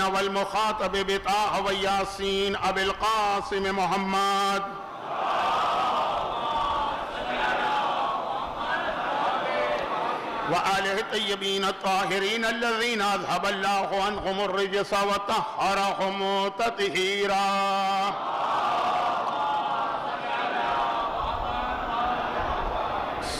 والمخاطب بطه وياسين أبي القاسم محمد وآله الطيبين الطاهرين الذين أذهب الله عنهم الرجس وطهرهم تطهيرا.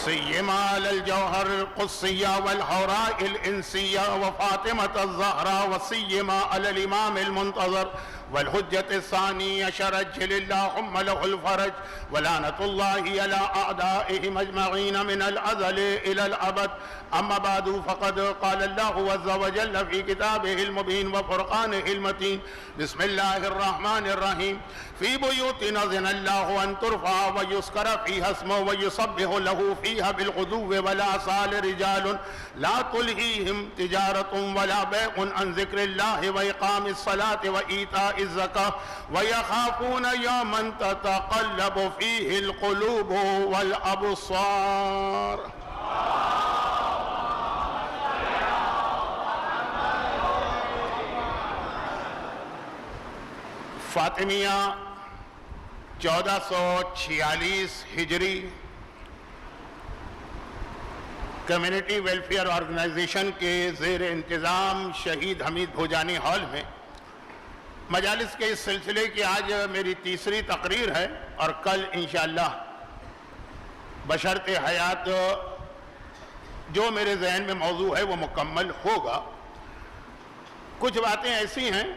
سيما على الجوهر القدسية والحوراء الإنسية وفاطمة الزهراء، وسيما على الإمام المنتظر والحجة الثانية شرج اللهم له الفرج، ولعنة الله على أعدائهم أجمعين من الأزل إلى الأبد. أما بعد، فقد قال الله عز وجل في كتابه المبين وفرقانه المتين: بسم الله الرحمن الرحيم. في بيوت أذن الله أن ترفع ويذكر فيها اسمه ويسبح له فيها بالغدو والآصال رجال لا تلهيهم تجارة ولا بيع عن ذكر الله وإقام الصلاة وإيتاء الزكاة ويخافون يوما تتقلب فيه القلوب والأبصار. فاطمیہ 1446 ہجری کمیونٹی ویلفیئر آرگنائزیشن کے زیر انتظام شہید حمید بھوجانی ہال میں مجالس کے اس سلسلے کی آج میری تیسری تقریر ہے، اور کل انشاءاللہ بشرط حیات جو میرے ذہن میں موضوع ہے وہ مکمل ہوگا. کچھ باتیں ایسی ہیں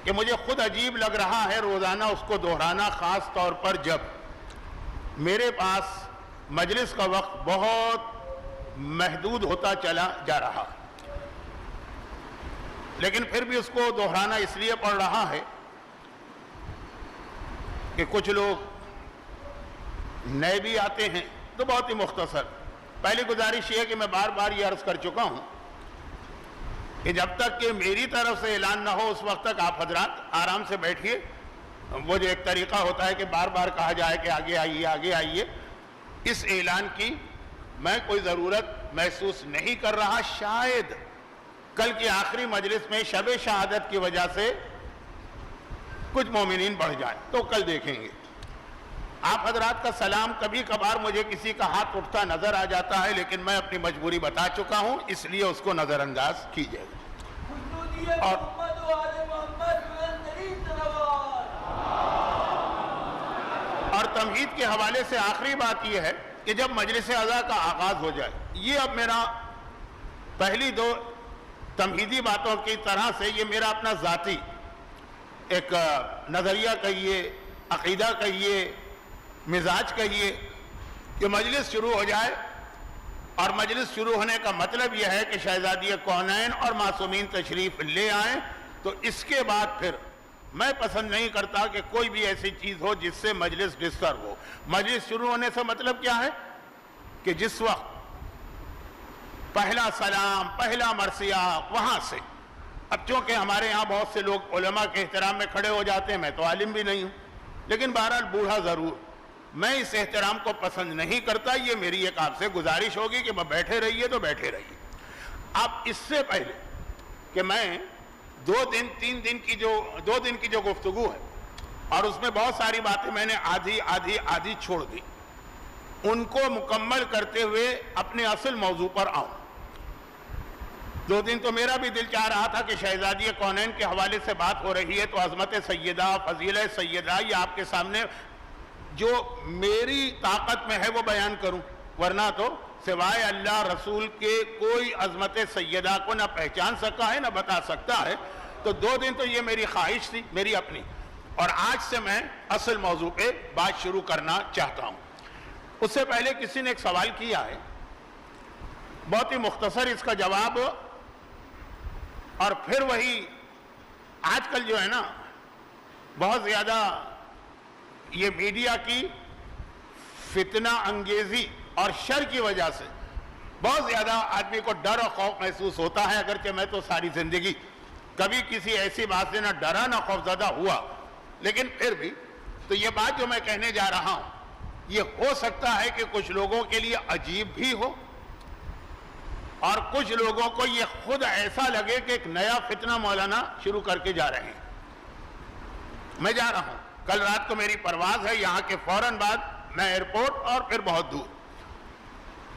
کہ مجھے خود عجیب لگ رہا ہے روزانہ اس کو دہرانا، خاص طور پر جب میرے پاس مجلس کا وقت بہت محدود ہوتا چلا جا رہا، لیکن پھر بھی اس کو دہرانا اس لیے پڑ رہا ہے کہ کچھ لوگ نئے بھی آتے ہیں. تو بہت ہی مختصر پہلی گزارش یہ ہے کہ میں بار بار یہ عرض کر چکا ہوں کہ جب تک کہ میری طرف سے اعلان نہ ہو اس وقت تک آپ حضرات آرام سے بیٹھیے. وہ جو ایک طریقہ ہوتا ہے کہ بار بار کہا جائے کہ آگے آئیے آگے آئیے، اس اعلان کی میں کوئی ضرورت محسوس نہیں کر رہا. شاید کل کی آخری مجلس میں شب شہادت کی وجہ سے کچھ مومنین بڑھ جائیں تو کل دیکھیں گے. آپ حضرات کا سلام کبھی کبھار مجھے کسی کا ہاتھ اٹھتا نظر آ جاتا ہے، لیکن میں اپنی مجبوری بتا چکا ہوں، اس لیے اس کو نظر انداز کیجیے. اور تمہید کے حوالے سے آخری بات یہ ہے کہ جب مجلس عزا کا آغاز ہو جائے، یہ اب میرا پہلی دو تمہیدی باتوں کی طرح سے یہ میرا اپنا ذاتی ایک نظریہ کہیے، عقیدہ کہیے، مزاج کہیے کہ مجلس شروع ہو جائے، اور مجلس شروع ہونے کا مطلب یہ ہے کہ شہزادی کونین اور معصومین تشریف لے آئیں. تو اس کے بعد پھر میں پسند نہیں کرتا کہ کوئی بھی ایسی چیز ہو جس سے مجلس ڈسٹرب ہو. مجلس شروع ہونے سے مطلب کیا ہے کہ جس وقت پہلا سلام، پہلا مرثیہ وہاں سے. اب چونکہ ہمارے یہاں بہت سے لوگ علماء کے احترام میں کھڑے ہو جاتے ہیں، میں تو عالم بھی نہیں ہوں، لیکن بہرحال بوڑھا ضرور، میں اس احترام کو پسند نہیں کرتا. یہ میری ایک آپ سے گزارش ہوگی کہ بیٹھے رہیے تو بیٹھے رہیے. اب اس سے پہلے کہ میں دو دن کی جو گفتگو ہے، اور اس میں بہت ساری باتیں میں نے آدھی چھوڑ دی، ان کو مکمل کرتے ہوئے اپنے اصل موضوع پر آؤں. 2 دن تو میرا بھی دل چاہ رہا تھا کہ شہزادی کونین کے حوالے سے بات ہو رہی ہے تو عظمت سیدہ، فضیلہ سیدہ، یہ آپ کے سامنے جو میری طاقت میں ہے وہ بیان کروں، ورنہ تو سوائے اللہ رسول کے کوئی عظمت سیدہ کو نہ پہچان سکا ہے نہ بتا سکتا ہے. تو 2 دن تو یہ میری خواہش تھی، میری اپنی. اور آج سے میں اصل موضوع پہ بات شروع کرنا چاہتا ہوں. اس سے پہلے کسی نے ایک سوال کیا ہے، بہت ہی مختصر اس کا جواب، اور پھر وہی آج کل جو ہے نا بہت زیادہ یہ میڈیا کی فتنہ انگیزی اور شر کی وجہ سے بہت زیادہ آدمی کو ڈر اور خوف محسوس ہوتا ہے. اگرچہ میں تو ساری زندگی کبھی کسی ایسی بات سے نہ ڈرا نہ خوفزدہ ہوا، لیکن پھر بھی تو یہ بات جو میں کہنے جا رہا ہوں یہ ہو سکتا ہے کہ کچھ لوگوں کے لیے عجیب بھی ہو، اور کچھ لوگوں کو یہ خود ایسا لگے کہ ایک نیا فتنہ مولانا شروع کر کے جا رہے ہیں۔ میں جا رہا ہوں، کل رات کو میری پرواز ہے، یہاں کے فوراً بعد میں ایئرپورٹ اور پھر بہت دور،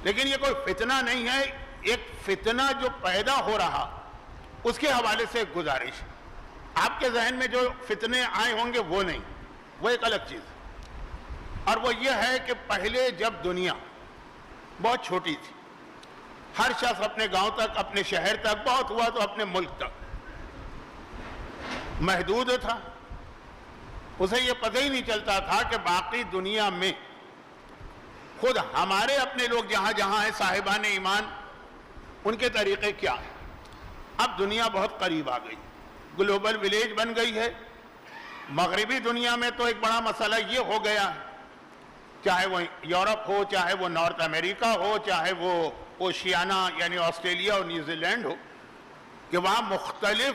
لیکن یہ کوئی فتنہ نہیں ہے، ایک فتنہ جو پیدا ہو رہا اس کے حوالے سے ایک گزارش۔ آپ کے ذہن میں جو فتنے آئے ہوں گے وہ نہیں، وہ ایک الگ چیز، اور وہ یہ ہے کہ پہلے جب دنیا بہت چھوٹی تھی، ہر شخص اپنے گاؤں تک، اپنے شہر تک، بہت ہوا تو اپنے ملک تک محدود تھا، اسے یہ پتہ ہی نہیں چلتا تھا کہ باقی دنیا میں خود ہمارے اپنے لوگ جہاں جہاں ہیں صاحبان ایمان، ان کے طریقے کیا ہیں۔ اب دنیا بہت قریب آ گئی، گلوبل ولیج بن گئی ہے۔ مغربی دنیا میں تو ایک بڑا مسئلہ یہ ہو گیا ہے، چاہے وہ یورپ ہو، چاہے وہ نارتھ امریکہ ہو، چاہے وہ اوشیانہ یعنی آسٹریلیا اور نیوزی لینڈ ہو، کہ وہاں مختلف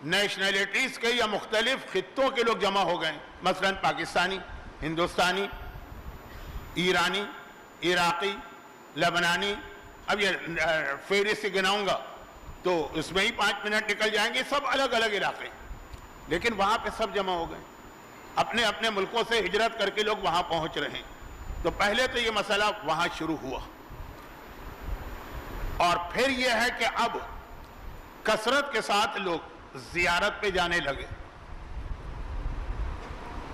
نیشنلٹیز کے یا مختلف خطوں کے لوگ جمع ہو گئے، مثلا پاکستانی، ہندوستانی، ایرانی، عراقی، لبنانی، اب یہ فہرست سے گناؤں گا تو اس میں ہی 5 منٹ نکل جائیں گے، سب الگ الگ علاقے، لیکن وہاں پہ سب جمع ہو گئے، اپنے اپنے ملکوں سے ہجرت کر کے لوگ وہاں پہنچ رہے ہیں۔ تو پہلے تو یہ مسئلہ وہاں شروع ہوا، اور پھر یہ ہے کہ اب کثرت کے ساتھ لوگ زیارت پہ جانے لگے۔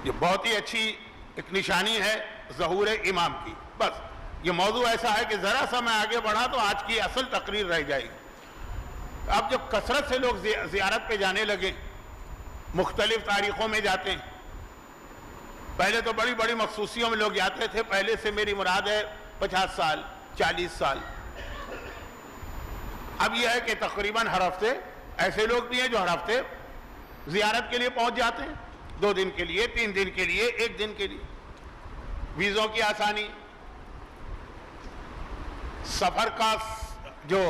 یہ بہت ہی اچھی ایک نشانی ہے ظہور امام کی۔ بس یہ موضوع ایسا ہے کہ ذرا سا میں آگے بڑھا تو آج کی اصل تقریر رہ جائے گی۔ اب جب کثرت سے لوگ زیارت پہ جانے لگے، مختلف تاریخوں میں جاتے ہیں، پہلے تو بڑی بڑی مخصوصیوں میں لوگ جاتے تھے، پہلے سے میری مراد ہے 50 سال 40 سال، اب یہ ہے کہ تقریباً ہر ہفتے ایسے لوگ بھی ہیں جو ہر ہفتے زیارت کے لیے پہنچ جاتے ہیں، 2 دن کے لیے، 3 دن کے لیے، 1 دن کے لیے۔ ویزوں کی آسانی، سفر کا جو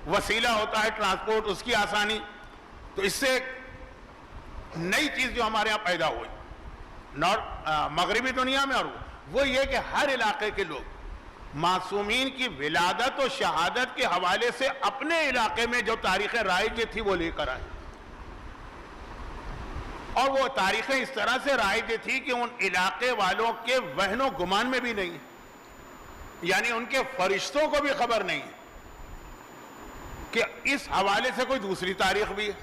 وسیلہ ہوتا ہے ٹرانسپورٹ، اس کی آسانی، تو اس سے ایک نئی چیز جو ہمارے ہاں پیدا ہوئی مغربی دنیا میں، اور وہ یہ کہ ہر علاقے کے لوگ معصومین کی ولادت و شہادت کے حوالے سے اپنے علاقے میں جو تاریخ رائج تھی وہ لے کر آئے، اور وہ تاریخیں اس طرح سے رائج تھی کہ ان علاقے والوں کے وہن و گمان میں بھی نہیں، یعنی ان کے فرشتوں کو بھی خبر نہیں کہ اس حوالے سے کوئی دوسری تاریخ بھی ہے،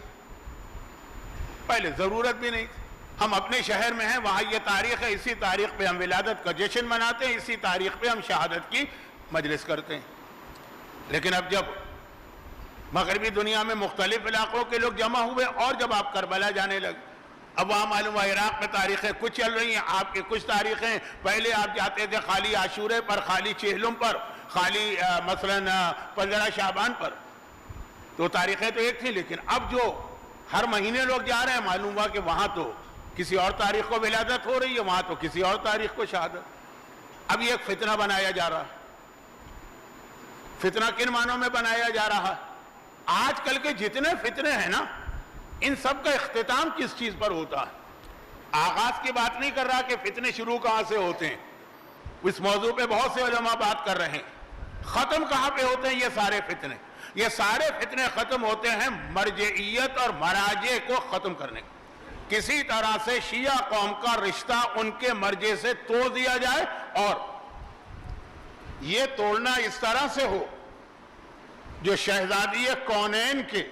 پہلے ضرورت بھی نہیں تھی۔ ہم اپنے شہر میں ہیں، وہاں یہ تاریخ ہے، اسی تاریخ پہ ہم ولادت کا جشن مناتے ہیں، اسی تاریخ پہ ہم شہادت کی مجلس کرتے ہیں۔ لیکن اب جب مغربی دنیا میں مختلف علاقوں کے لوگ جمع ہوئے، اور جب آپ کربلا جانے لگے، اب وہاں معلوم ہوا عراق میں تاریخیں کچھ چل رہی ہیں، آپ کے کچھ تاریخیں، پہلے آپ جاتے تھے خالی عاشورے پر، خالی چہلم پر، خالی مثلا 15 شعبان پر، تو تاریخیں تو ایک تھیں، لیکن اب جو ہر مہینے لوگ جا رہے ہیں، معلوم ہوا کہ وہاں تو کسی اور تاریخ کو ولادت ہو رہی ہے، وہاں تو کسی اور تاریخ کو شہادت۔ اب یہ ایک فتنہ بنایا جا رہا ہے۔ فتنہ کن معنوں میں بنایا جا رہا ہے؟ آج کل کے جتنے فتنے ہیں نا، ان سب کا اختتام کس چیز پر ہوتا ہے؟ آغاز کی بات نہیں کر رہا کہ فتنے شروع کہاں سے ہوتے ہیں، اس موضوع پہ بہت سے علماء بات کر رہے ہیں۔ ختم کہاں پہ ہوتے ہیں یہ سارے فتنے؟ یہ سارے فتنے ختم ہوتے ہیں مرجعیت اور مراجع کو ختم کرنے، کسی طرح سے شیعہ قوم کا رشتہ ان کے مرجع سے توڑ دیا جائے، اور یہ توڑنا اس طرح سے ہو جو شہزادی کونین کے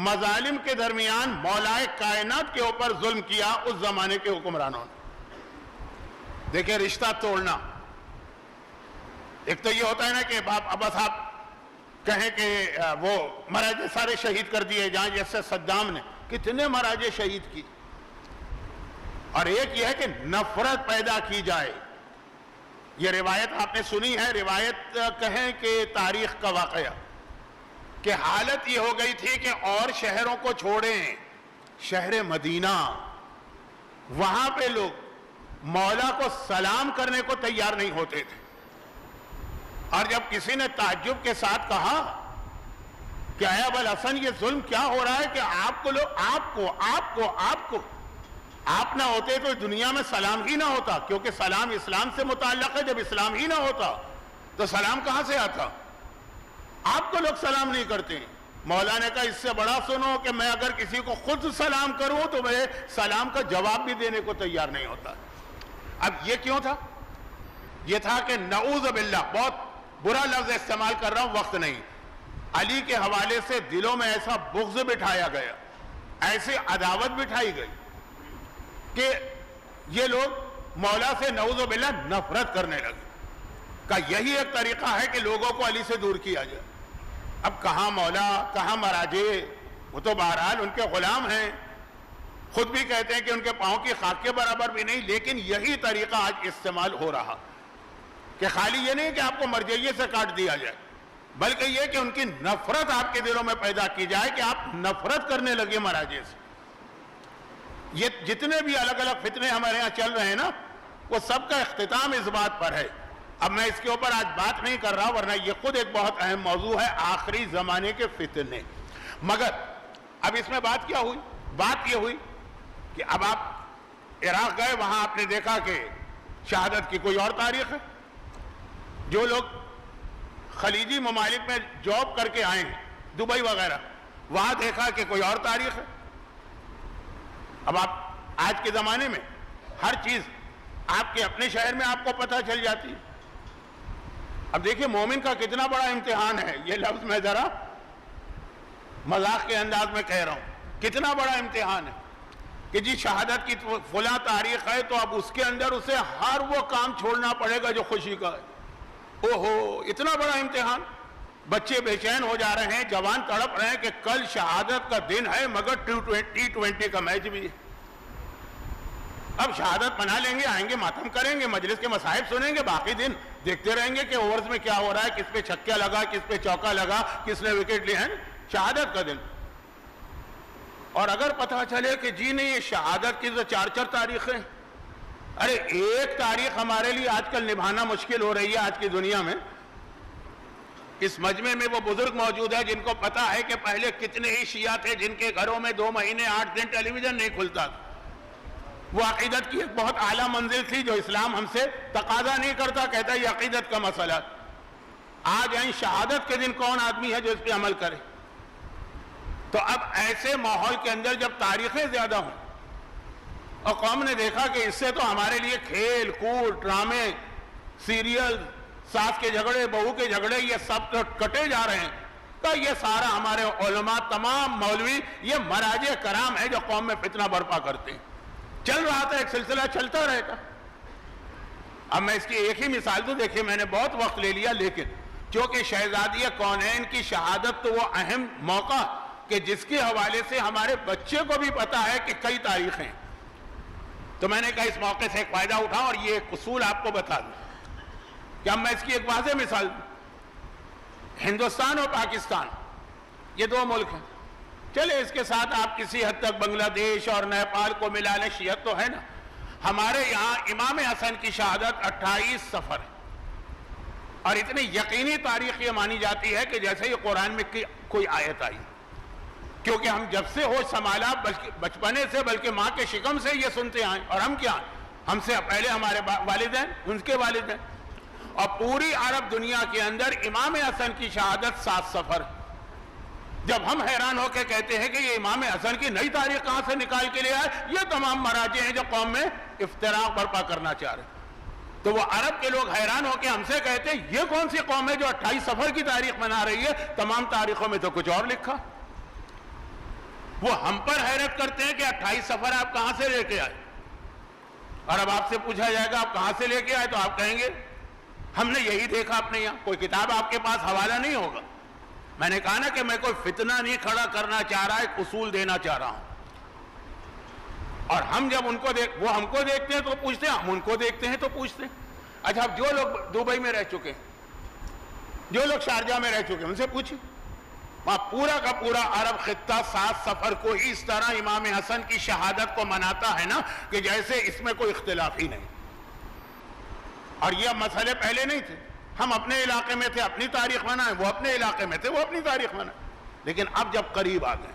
مظالم کے درمیان مولائے کائنات کے اوپر ظلم کیا اس زمانے کے حکمرانوں نے۔ دیکھیں رشتہ توڑنا، ایک تو یہ ہوتا ہے نا کہ بس آپ کہیں کہ وہ مراجع سارے شہید کر دیے جائیں، جیسے صدام نے کتنے مراجع شہید کی، اور ایک یہ ہے کہ نفرت پیدا کی جائے۔ یہ روایت آپ نے سنی ہے، روایت کہیں کہ تاریخ کا واقعہ، کہ حالت یہ ہو گئی تھی کہ اور شہروں کو چھوڑیں، شہر مدینہ، وہاں پہ لوگ مولا کو سلام کرنے کو تیار نہیں ہوتے تھے، اور جب کسی نے تعجب کے ساتھ کہا کہ اے ابوالحسن یہ ظلم کیا ہو رہا ہے کہ آپ کو لوگ آپ نہ ہوتے تو دنیا میں سلام ہی نہ ہوتا، کیونکہ سلام اسلام سے متعلق ہے، جب اسلام ہی نہ ہوتا تو سلام کہاں سے آتا؟ آپ کو لوگ سلام نہیں کرتے ہیں. مولا نے کہا اس سے بڑا سنو کہ میں اگر کسی کو خود سلام کروں تو میں سلام کا جواب بھی دینے کو تیار نہیں ہوتا. اب یہ کیوں تھا؟ یہ تھا کہ نعوذ باللہ، بہت برا لفظ استعمال کر رہا ہوں، وقت نہیں، علی کے حوالے سے دلوں میں ایسا بغض بٹھایا گیا، ایسی عداوت بٹھائی گئی کہ یہ لوگ مولا سے نعوذ باللہ نفرت کرنے لگے. کہ یہی ایک طریقہ ہے کہ لوگوں کو علی سے دور کیا جائے. اب کہاں مولا، کہاں مراجے، وہ تو بہرحال ان کے غلام ہیں، خود بھی کہتے ہیں کہ ان کے پاؤں کی خاک کے برابر بھی نہیں، لیکن یہی طریقہ آج استعمال ہو رہا کہ خالی یہ نہیں کہ آپ کو مرجعیے سے کاٹ دیا جائے، بلکہ یہ کہ ان کی نفرت آپ کے دلوں میں پیدا کی جائے کہ آپ نفرت کرنے لگے مراجع سے. یہ جتنے بھی الگ الگ فتنے ہمارے ہاں چل رہے ہیں نا، وہ سب کا اختتام اس بات پر ہے. اب میں اس کے اوپر آج بات نہیں کر رہا، ورنہ یہ خود ایک بہت اہم موضوع ہے، آخری زمانے کے فتنے. مگر اب اس میں بات کیا ہوئی؟ بات یہ ہوئی کہ اب آپ عراق گئے، وہاں آپ نے دیکھا کہ شہادت کی کوئی اور تاریخ ہے. جو لوگ خلیجی ممالک میں جاب کر کے آئے ہیں، دبئی وغیرہ، وہاں دیکھا کہ کوئی اور تاریخ ہے. اب آپ آج کے زمانے میں ہر چیز آپ کے اپنے شہر میں آپ کو پتہ چل جاتی ہے. اب دیکھیں مومن کا کتنا بڑا امتحان ہے، یہ لفظ میں ذرا مذاق کے انداز میں کہہ رہا ہوں، کتنا بڑا امتحان ہے کہ جی شہادت کی فلاں تاریخ ہے تو اب اس کے اندر اسے ہر وہ کام چھوڑنا پڑے گا جو خوشی کا ہے. اوہو، اتنا بڑا امتحان. بچے بے چین ہو جا رہے ہیں، جوان تڑپ رہے ہیں کہ کل شہادت کا دن ہے مگر T20 کا میچ بھی ہے. اب شہادت منا لیں گے، آئیں گے، ماتم کریں گے، مجلس کے مصائب سنیں گے، باقی دن دیکھتے رہیں گے کہ اوورز میں کیا ہو رہا ہے، کس پہ چھکا لگا، کس پہ چوکا لگا، کس نے وکٹ لیے ہیں. شہادت کا دن. اور اگر پتہ چلے کہ جی نہیں، یہ شہادت کی تو 4 تاریخیں، ارے ایک تاریخ ہمارے لیے آج کل نبھانا مشکل ہو رہی ہے آج کی دنیا میں. اس مجمع میں وہ بزرگ موجود ہے جن کو پتا ہے کہ پہلے کتنے ہی شیعہ تھے جن کے گھروں میں 2 مہینے 8 دن ٹیلی ویژن نہیں کھلتا. وہ عقیدت کی ایک بہت اعلیٰ منزل تھی جو اسلام ہم سے تقاضا نہیں کرتا، کہتا ہے یہ عقیدت کا مسئلہ. آج این شہادت کے دن کون آدمی ہے جو اس پہ عمل کرے؟ تو اب ایسے ماحول کے اندر جب تاریخیں زیادہ ہوں اور قوم نے دیکھا کہ اس سے تو ہمارے لیے کھیل کود، ڈرامے، سیریل، ساس کے جھگڑے، بہو کے جھگڑے، یہ سب تو کٹے جا رہے ہیں، تو یہ سارا ہمارے علماء، تمام مولوی، یہ مراجع کرام ہے جو قوم میں فتنہ برپا کرتے ہیں. چل رہا تھا، ایک سلسلہ چلتا رہے گا. اب میں اس کی ایک ہی مثال دوں، دیکھیں میں نے بہت وقت لے لیا، لیکن چونکہ شہزادی کونین کی شہادت تو وہ اہم موقع کہ جس کے حوالے سے ہمارے بچے کو بھی پتا ہے کہ کئی تاریخیں، تو میں نے کہا اس موقع سے ایک فائدہ اٹھاؤں اور یہ ایک اصول آپ کو بتا دوں کہ اب میں اس کی ایک واضح مثال دوں. ہندوستان اور پاکستان یہ 2 ملک ہیں. چلے اس کے ساتھ آپ کسی حد تک بنگلہ دیش اور نیپال کو ملا لیں، شیعت تو ہے نا. ہمارے یہاں امام حسن کی شہادت 28 صفر ہے، اور اتنی یقینی تاریخ یہ مانی جاتی ہے کہ جیسے یہ قرآن میں کوئی آیت آئی، کیونکہ ہم جب سے ہوش سنبھالا بچپنے سے، بلکہ ماں کے شکم سے یہ سنتے آئیں. اور ہم کیا، ہم سے پہلے ہمارے والدین، ان کے والدین، اور پوری عرب دنیا کے اندر امام حسن کی شہادت 7 صفر. جب ہم حیران ہو کے کہتے ہیں کہ یہ امام حسن کی نئی تاریخ کہاں سے نکال کے لے آئے، یہ تمام مراجع ہیں جو قوم میں افتراق برپا کرنا چاہ رہے ہیں. تو وہ عرب کے لوگ حیران ہو کے ہم سے کہتے ہیں یہ کون سی قوم ہے جو 28 صفر کی تاریخ منا رہی ہے، تمام تاریخوں میں تو کچھ اور لکھا. وہ ہم پر حیرت کرتے ہیں کہ 28 صفر آپ کہاں سے لے کے آئے. اور اب آپ سے پوچھا جائے گا آپ کہاں سے لے کے آئے تو آپ کہیں گے ہم نے یہی دیکھا اپنے یہاں. کوئی کتاب آپ کے پاس حوالہ نہیں ہوگا. میں نے کہا نا کہ میں کوئی فتنہ نہیں کھڑا کرنا چاہ رہا، ایک اصول دینا چاہ رہا ہوں. اور ہم جب ان کو وہ ہم کو دیکھتے ہیں تو پوچھتے ہیں، ہم ان کو دیکھتے ہیں تو پوچھتے ہیں. اچھا اب جو لوگ دبئی میں رہ چکے ہیں، جو لوگ شارجہ میں رہ چکے ہیں، ان سے پوچھیں. وہاں پورا کا پورا عرب خطہ 7 صفر کو ہی اس طرح امام حسن کی شہادت کو مناتا ہے نا کہ جیسے اس میں کوئی اختلاف ہی نہیں. اور یہ مسئلے پہلے نہیں تھے. ہم اپنے علاقے میں تھے، اپنی تاریخ منائیں، وہ اپنے علاقے میں تھے، وہ اپنی تاریخ منائیں. لیکن اب جب قریب آ گئے،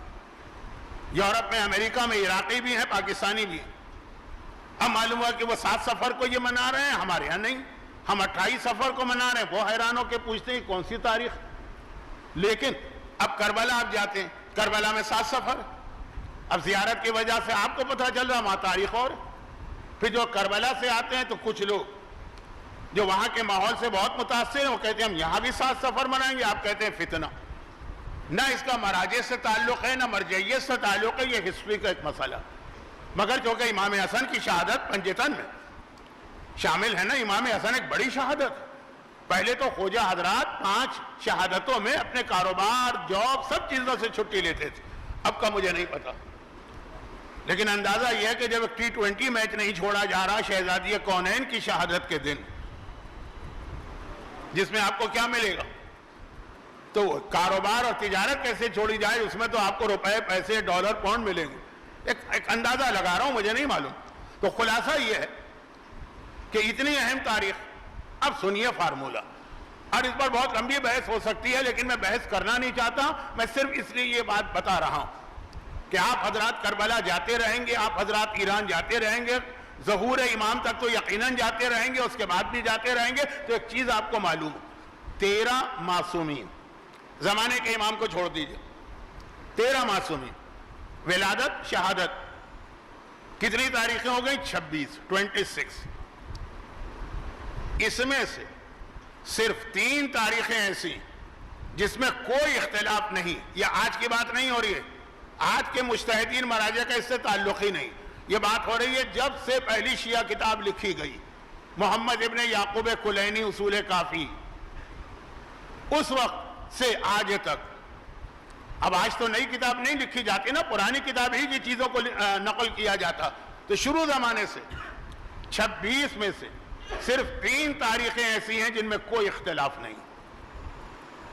یورپ میں، امریکہ میں عراقی بھی ہیں، پاکستانی بھی ہیں، اب معلوم ہوا کہ وہ 7 صفر کو یہ منا رہے ہیں، ہمارے یہاں نہیں. ہم 28 صفر کو منا رہے ہیں. وہ حیران ہو کے پوچھتے ہیں کون سی تاریخ. لیکن اب کربلا آپ جاتے ہیں، کربلا میں 7 سفر، اب زیارت کی وجہ سے آپ کو پتہ چل رہا وہاں تاریخ اور پھر جو کربلا سے آتے ہیں تو کچھ لوگ جو وہاں کے ماحول سے بہت متاثر ہیں وہ کہتے ہیں ہم یہاں بھی 7 سفر منائیں گے، آپ کہتے ہیں فتنہ، نہ اس کا مراجع سے تعلق ہے نہ مرجعیت سے تعلق ہے، یہ ہسٹری کا ایک مسئلہ، مگر چونکہ امام حسن کی شہادت پنجتن میں شامل ہے نا، امام حسن ایک بڑی شہادت، پہلے تو خواجہ حضرات 5 شہادتوں میں اپنے کاروبار، جاب، سب چیزوں سے چھٹی لیتے تھے، اب کا مجھے نہیں پتا، لیکن اندازہ یہ ہے کہ جب T20 میچ نہیں چھوڑا جا رہا شہزادی کونین کی شہادت کے دن، جس میں آپ کو کیا ملے گا، تو کاروبار اور تجارت کیسے چھوڑی جائے، اس میں تو آپ کو روپے، پیسے، ڈالر، پاؤنڈ ملیں گے، ایک اندازہ لگا رہا ہوں، مجھے نہیں معلوم۔ تو خلاصہ یہ ہے کہ اتنی اہم تاریخ، اب سنیے فارمولہ، اور اس پر بہت لمبی بحث ہو سکتی ہے لیکن میں بحث کرنا نہیں چاہتا، میں صرف اس لیے یہ بات بتا رہا ہوں کہ آپ حضرات کربلا جاتے رہیں گے، آپ حضرات ایران جاتے رہیں گے، ظہور امام تک تو یقیناً جاتے رہیں گے، اس کے بعد بھی جاتے رہیں گے، تو ایک چیز آپ کو معلوم، 13 معصومین، زمانے کے امام کو چھوڑ دیجئے، 13 معصومین، ولادت، شہادت، کتنی تاریخیں ہو گئی؟ 26، اس میں سے صرف 3 تاریخیں ایسی جس میں کوئی اختلاف نہیں، یہ آج کی بات نہیں ہو رہی ہے، آج کے مجتہدین مراجع کا اس سے تعلق ہی نہیں، یہ بات ہو رہی ہے جب سے پہلی شیعہ کتاب لکھی گئی، محمد ابن یعقوب کلینی اصول کافی، اس وقت سے آج تک، اب آج تو نئی کتاب نہیں لکھی جاتی نا، پرانی کتاب ہی کی چیزوں کو نقل کیا جاتا، تو شروع زمانے سے 26 میں سے صرف 3 تاریخیں ایسی ہیں جن میں کوئی اختلاف نہیں۔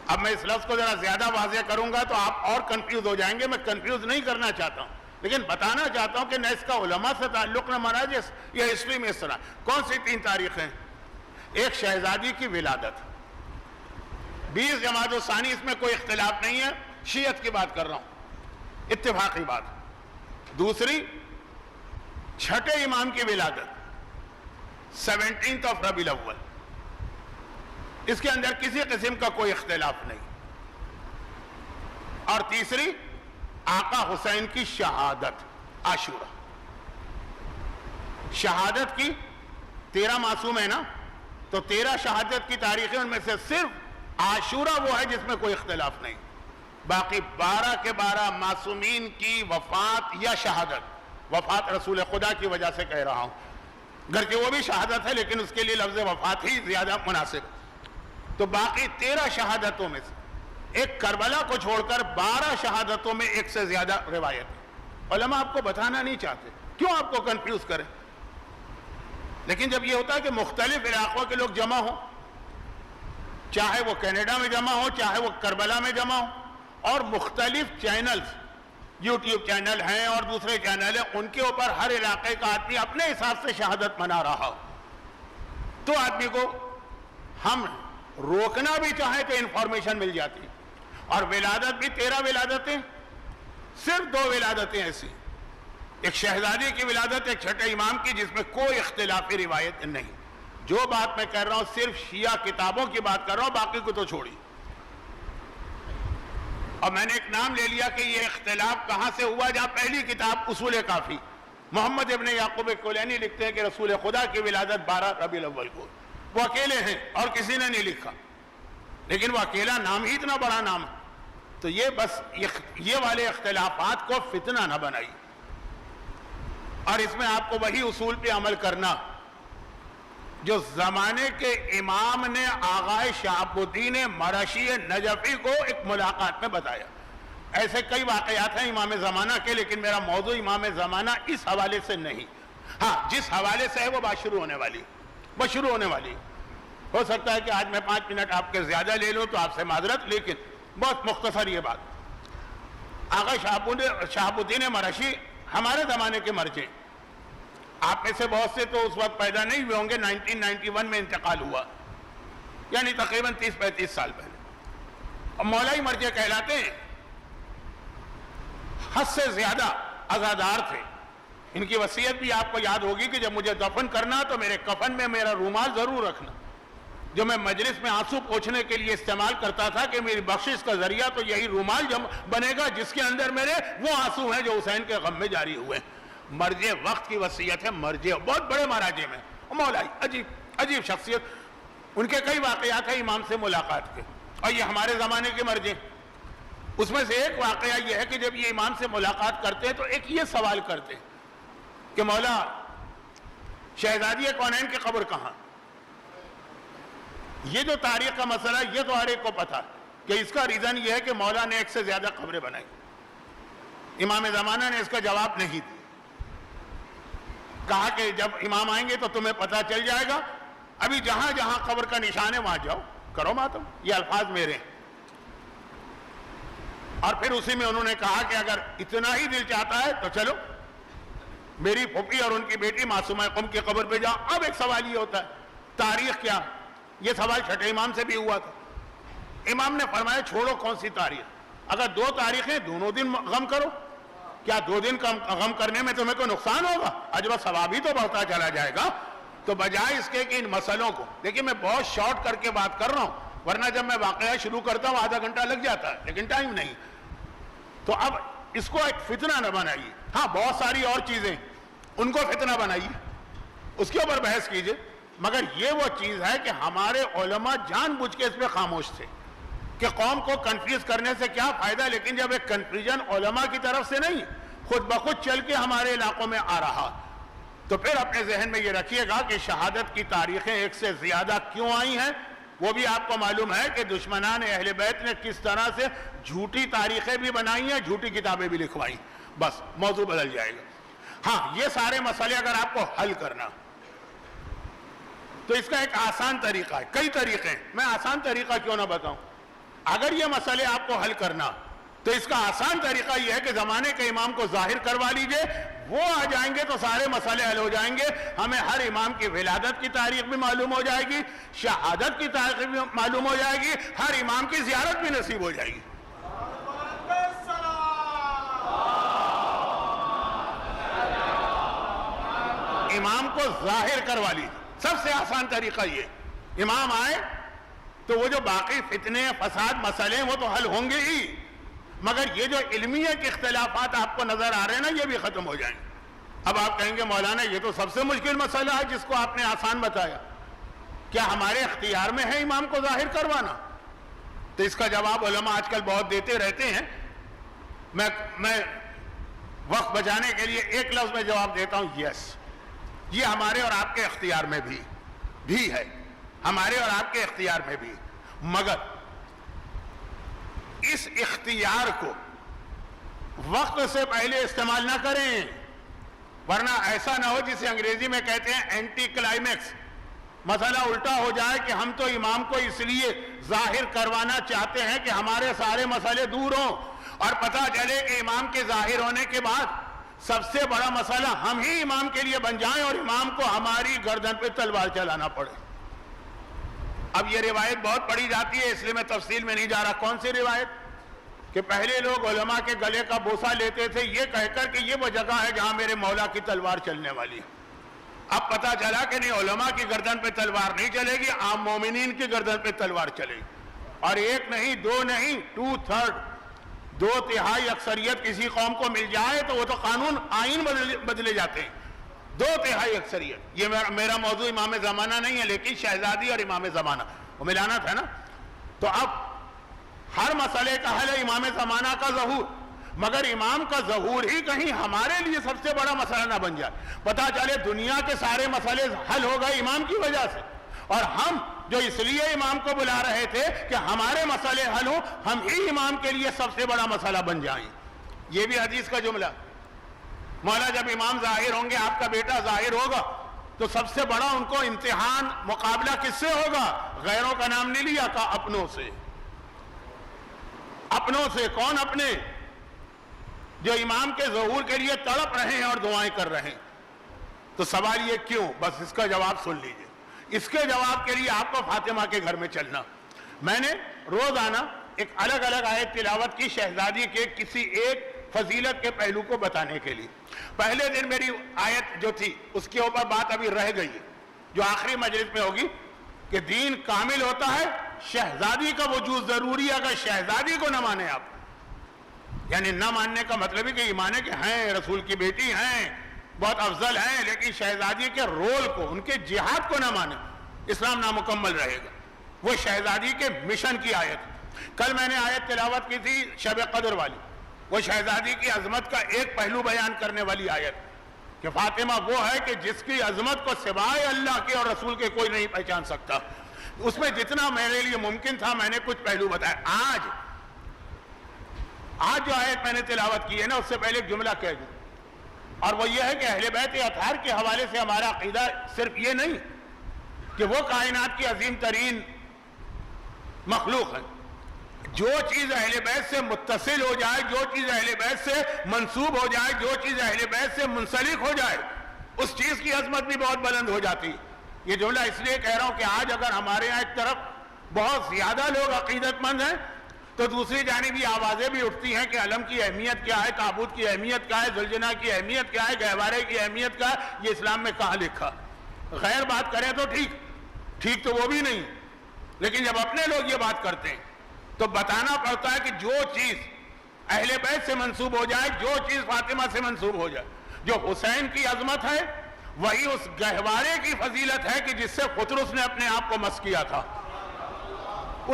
اب میں اس لفظ کو ذرا زیادہ واضح کروں گا تو آپ اور کنفیوز ہو جائیں گے، میں کنفیوز نہیں کرنا چاہتا ہوں، لیکن بتانا چاہتا ہوں کہ نہ اس کا علماء سے تعلق نہ مراجع یا ہسٹری میں اس طرح۔ کون سی 3 تاریخیں؟ ایک شہزادی کی ولادت، 20 جمادی الثانی، اس میں کوئی اختلاف نہیں ہے، شیعت کی بات کر رہا ہوں، اتفاقی بات۔ دوسری، چھٹے امام کی ولادت، 17 ربیع الاول، اس کے اندر کسی قسم کا کوئی اختلاف نہیں۔ اور تیسری، آقا حسین کی شہادت، عاشورہ، شہادت کی 13 معصوم ہے نا، تو 13 شہادت کی تاریخیں، ان میں سے صرف عاشورہ وہ ہے جس میں کوئی اختلاف نہیں، باقی 12 کے 12 معصومین کی وفات یا شہادت، وفات رسول خدا کی وجہ سے کہہ رہا ہوں، گرچہ وہ بھی شہادت ہے لیکن اس کے لیے لفظ وفات ہی زیادہ مناسب، تو باقی 13 شہادتوں میں سے ایک کربلا کو چھوڑ کر 12 شہادتوں میں ایک سے زیادہ روایت ہے۔ علماء آپ کو بتانا نہیں چاہتے، کیوں آپ کو کنفیوز کریں، لیکن جب یہ ہوتا ہے کہ مختلف علاقوں کے لوگ جمع ہوں، چاہے وہ کینیڈا میں جمع ہو، چاہے وہ کربلا میں جمع ہو، اور مختلف چینلز، یوٹیوب چینل ہیں اور دوسرے چینل ہیں، ان کے اوپر ہر علاقے کا آدمی اپنے حساب سے شہادت منا رہا ہو، تو آدمی کو ہم روکنا بھی چاہیں تو انفارمیشن مل جاتی، اور ولادت بھی 13 ولادتیں، صرف 2 ولادتیں ایسی، ایک شہزادی کی ولادت، ایک چھٹے امام کی، جس میں کوئی اختلافی روایت نہیں۔ جو بات میں کہہ رہا ہوں صرف شیعہ کتابوں کی بات کر رہا ہوں، باقی کو تو چھوڑی۔ اور میں نے ایک نام لے لیا کہ یہ اختلاف کہاں سے ہوا، جہاں پہلی کتاب اصول کافی، محمد ابن یعقوب کلینی لکھتے ہیں کہ رسول خدا کی ولادت 12 ربیع الاول کو، وہ اکیلے ہیں اور کسی نے نہیں لکھا، لیکن وہ اکیلا نام ہی اتنا بڑا نام ہے، تو یہ بس یہ والے اختلافات کو فتنہ نہ بنائی، اور اس میں آپ کو وہی اصول پہ عمل کرنا جو زمانے کے امام نے آغا شہاب الدین مرشی نجفی کو ایک ملاقات میں بتایا۔ ایسے کئی واقعات ہیں امام زمانہ کے، لیکن میرا موضوع امام زمانہ اس حوالے سے نہیں، ہاں جس حوالے سے ہے وہ بات شروع ہونے والی، ہو سکتا ہے کہ آج میں 5 منٹ آپ کے زیادہ لے لوں تو آپ سے معذرت، لیکن بہت مختصر یہ بات۔ آغا شہاب الدین مرشی ہمارے زمانے کے مرجع، آپ میں سے بہت سے تو اس وقت پیدا نہیں ہوئے ہوں گے، 1991 میں انتقال ہوا، یعنی تقریباً 30-35 سال پہلے، اور مولائی مرجع کہلاتے ہیں، حد سے زیادہ عزادار تھے۔ ان کی وصیت بھی آپ کو یاد ہوگی کہ جب مجھے دفن کرنا تو میرے کفن میں میرا رومال ضرور رکھنا، جو میں مجلس میں آنسو پوچھنے کے لیے استعمال کرتا تھا کہ میری بخشش کا ذریعہ تو یہی رومال بنے گا جس کے اندر میرے وہ آنسو ہیں جو حسین کے غم میں جاری ہوئے. مرجع وقت کی وصیت ہے. مرجع بہت بڑے مراجع میں مولائی عجیب شخصیت. ان کے کئی واقعات ہیں امام سے ملاقات کے, اور یہ ہمارے زمانے کے مرجع. اس میں سے ایک واقعہ یہ ہے کہ جب یہ امام سے ملاقات کرتے ہیں تو ایک یہ سوال کرتے ہیں کہ مولا شہزادی کونین کی قبر کہاں؟ یہ جو تاریخ کا مسئلہ ہے یہ تو ہر ایک کو پتا کہ اس کا ریزن یہ ہے کہ مولا نے ایک سے زیادہ قبریں بنائی. امام زمانہ نے اس کا جواب نہیں دیا. کہا کہ جب امام آئیں گے تو تمہیں پتا چل جائے گا, ابھی جہاں جہاں قبر کا نشان ہے وہاں جاؤ, کرو ماتم. یہ الفاظ میرے ہیں. اور پھر اسی میں انہوں نے کہا کہ اگر اتنا ہی دل چاہتا ہے تو چلو میری پھوپھی اور ان کی بیٹی معصومہ قم کی قبر پہ جاؤ. اب ایک سوال یہ ہوتا ہے تاریخ کیا؟ یہ سوال چھٹے امام سے بھی ہوا تھا. امام نے فرمایا چھوڑو کون سی تاریخ, اگر 2 تاریخیں دونوں دن غم کرو. کیا 2 دن کا غم کرنے میں تمہیں کوئی نقصان ہوگا؟ اجر و ثواب ہی تو بڑھتا چلا جائے گا. تو بجائے اس کے کہ ان مسئلوں کو دیکھیں, میں بہت شارٹ کر کے بات کر رہا ہوں, ورنہ جب میں واقعہ شروع کرتا ہوں آدھا گھنٹہ لگ جاتا ہے, لیکن ٹائم نہیں. تو اب اس کو ایک فتنہ نہ بنائیے. ہاں بہت ساری اور چیزیں ان کو فتنہ بنائیے, اس کے اوپر بحث کیجئے, مگر یہ وہ چیز ہے کہ ہمارے علماء جان بوجھ کے اس پہ خاموش تھے کہ قوم کو کنفیوز کرنے سے کیا فائدہ. لیکن جب ایک کنفیوژن علماء کی طرف سے نہیں, خود بخود چل کے ہمارے علاقوں میں آ رہا, تو پھر اپنے ذہن میں یہ رکھیے گا کہ شہادت کی تاریخیں ایک سے زیادہ کیوں آئی ہیں. وہ بھی آپ کو معلوم ہے کہ دشمنان اہل بیت نے کس طرح سے جھوٹی تاریخیں بھی بنائی ہیں, جھوٹی کتابیں بھی لکھوائی. بس موضوع بدل جائے گا. ہاں یہ سارے مسئلے اگر آپ کو حل کرنا تو اس کا ایک آسان طریقہ ہے. کئی طریقے ہیں, میں آسان طریقہ کیوں نہ بتاؤں. اگر یہ مسئلے آپ کو حل کرنا تو اس کا آسان طریقہ یہ ہے کہ زمانے کے امام کو ظاہر کروا لیجئے, وہ آ جائیں گے تو سارے مسئلے حل ہو جائیں گے. ہمیں ہر امام کی ولادت کی تاریخ بھی معلوم ہو جائے گی, شہادت کی تاریخ بھی معلوم ہو جائے گی, ہر امام کی زیارت بھی نصیب ہو جائے گی. امام کو ظاہر کروا لیجیے, سب سے آسان طریقہ یہ. امام آئے تو وہ جو باقی فتنے فساد مسئلے ہیں وہ تو حل ہوں گے ہی, مگر یہ جو علمیہ کے اختلافات آپ کو نظر آ رہے ہیں نا یہ بھی ختم ہو جائیں. اب آپ کہیں گے مولانا یہ تو سب سے مشکل مسئلہ ہے جس کو آپ نے آسان بتایا, کیا ہمارے اختیار میں ہے امام کو ظاہر کروانا؟ تو اس کا جواب علماء آج کل بہت دیتے رہتے ہیں. میں وقت بچانے کے لیے ایک لفظ میں جواب دیتا ہوں, یس, یہ ہمارے اور آپ کے اختیار میں بھی ہے, ہمارے اور آپ کے اختیار میں بھی. مگر اس اختیار کو وقت سے پہلے استعمال نہ کریں, ورنہ ایسا نہ ہو جسے انگریزی میں کہتے ہیں اینٹی کلائمیکس. مسئلہ الٹا ہو جائے کہ ہم تو امام کو اس لیے ظاہر کروانا چاہتے ہیں کہ ہمارے سارے مسئلے دور ہوں, اور پتہ چلے کہ امام کے ظاہر ہونے کے بعد سب سے بڑا مسئلہ ہم ہی امام کے لیے بن جائیں اور امام کو ہماری گردن پہ تلوار چلانا پڑے. اب یہ روایت بہت پڑھی جاتی ہے, اس لیے میں تفصیل میں نہیں جا رہا. کون سی روایت؟ کہ پہلے لوگ علماء کے گلے کا بوسہ لیتے تھے یہ کہہ کر کہ یہ وہ جگہ ہے جہاں میرے مولا کی تلوار چلنے والی ہے. اب پتہ چلا کہ نہیں, علماء کی گردن پہ تلوار نہیں چلے گی, عام مومنین کی گردن پہ تلوار چلے گی. اور ایک نہیں, 2 نہیں, 2/3, 2/3 اکثریت کسی قوم کو مل جائے تو وہ تو قانون آئین بدلے جاتے ہیں. 2/3 اکثریت. یہ میرا موضوع امام زمانہ نہیں ہے, لیکن شہزادی اور امام زمانہ وہ ملانا تھا نا. تو اب ہر مسئلے کا حل ہے امام زمانہ کا ظہور, مگر امام کا ظہور ہی کہیں ہمارے لیے سب سے بڑا مسئلہ نہ بن جائے. پتہ چلے دنیا کے سارے مسئلے حل ہو گئے امام کی وجہ سے, اور ہم جو اس لیے امام کو بلا رہے تھے کہ ہمارے مسئلے حل ہوں, ہم ہی امام کے لیے سب سے بڑا مسئلہ بن جائیں. یہ بھی حدیث کا جملہ. مولا جب امام ظاہر ہوں گے, آپ کا بیٹا ظاہر ہوگا, تو سب سے بڑا ان کو امتحان مقابلہ کس سے ہوگا؟ غیروں کا نام نہیں لیا, کہا اپنوں سے. اپنوں سے. کون اپنے؟ جو امام کے ظہور کے لیے تڑپ رہے ہیں اور دعائیں کر رہے ہیں. تو سوال یہ کیوں؟ بس اس کا جواب سن لیجئے. اس کے جواب کے لیے آپ کو فاطمہ کے گھر میں چلنا. میں نے روزانہ ایک الگ الگ آیت تلاوت کی شہزادی کے کسی ایک فضیلت کے پہلو کو بتانے کے لیے. پہلے دن میری آیت جو تھی اس کے اوپر بات ابھی رہ گئی ہے, جو آخری مجلس میں ہوگی کہ دین کامل ہوتا ہے، شہزادی کا وجود ضروری ہے. اگر شہزادی کو نہ مانے آپ، یعنی نہ ماننے کا مطلب ہے کہ یہ مانے کہ ہیں رسول کی بیٹی ہیں، بہت افضل ہیں، لیکن شہزادی کے رول کو، ان کے جہاد کو نہ مانے، اسلام نامکمل رہے گا. وہ شہزادی کے مشن کی آیت. کل میں نے آیت تلاوت کی تھی شب قدر والی، وہ شہزادی کی عظمت کا ایک پہلو بیان کرنے والی آیت کہ فاطمہ وہ ہے کہ جس کی عظمت کو سوائے اللہ کے اور رسول کے کوئی نہیں پہچان سکتا. اس میں جتنا میرے لیے ممکن تھا میں نے کچھ پہلو بتایا. آج جو آیت میں نے تلاوت کی ہے نا، اس سے پہلے ایک جملہ کہہ دوں، اور وہ یہ ہے کہ اہل بیت اطہار کے حوالے سے ہمارا عقیدہ صرف یہ نہیں کہ وہ کائنات کی عظیم ترین مخلوق ہے. جو چیز اہل بیت سے متصل ہو جائے، جو چیز اہل بیت سے منسوب ہو جائے، جو چیز اہل بیت سے منسلک ہو جائے، اس چیز کی عظمت بھی بہت بلند ہو جاتی. یہ جملہ اس لیے کہہ رہا ہوں کہ آج اگر ہمارے یہاں ایک طرف بہت زیادہ لوگ عقیدت مند ہیں تو دوسری جانب یہ آوازیں بھی اٹھتی ہیں کہ علم کی اہمیت کیا ہے، تابوت کی اہمیت کیا ہے، ذوالجناح کی اہمیت کیا ہے، گہوارے کی اہمیت کیا ہے، یہ اسلام میں کہاں لکھا. غیر بات کریں تو ٹھیک تو وہ بھی نہیں، لیکن جب اپنے لوگ یہ بات کرتے ہیں تو بتانا پڑتا ہے کہ جو چیز اہل بیت سے منسوب ہو جائے، جو چیز فاطمہ سے منسوب ہو جائے، جو حسین کی عظمت ہے وہی اس گہوارے کی فضیلت ہے کہ جس سے قطرس نے اپنے آپ کو مس کیا تھا.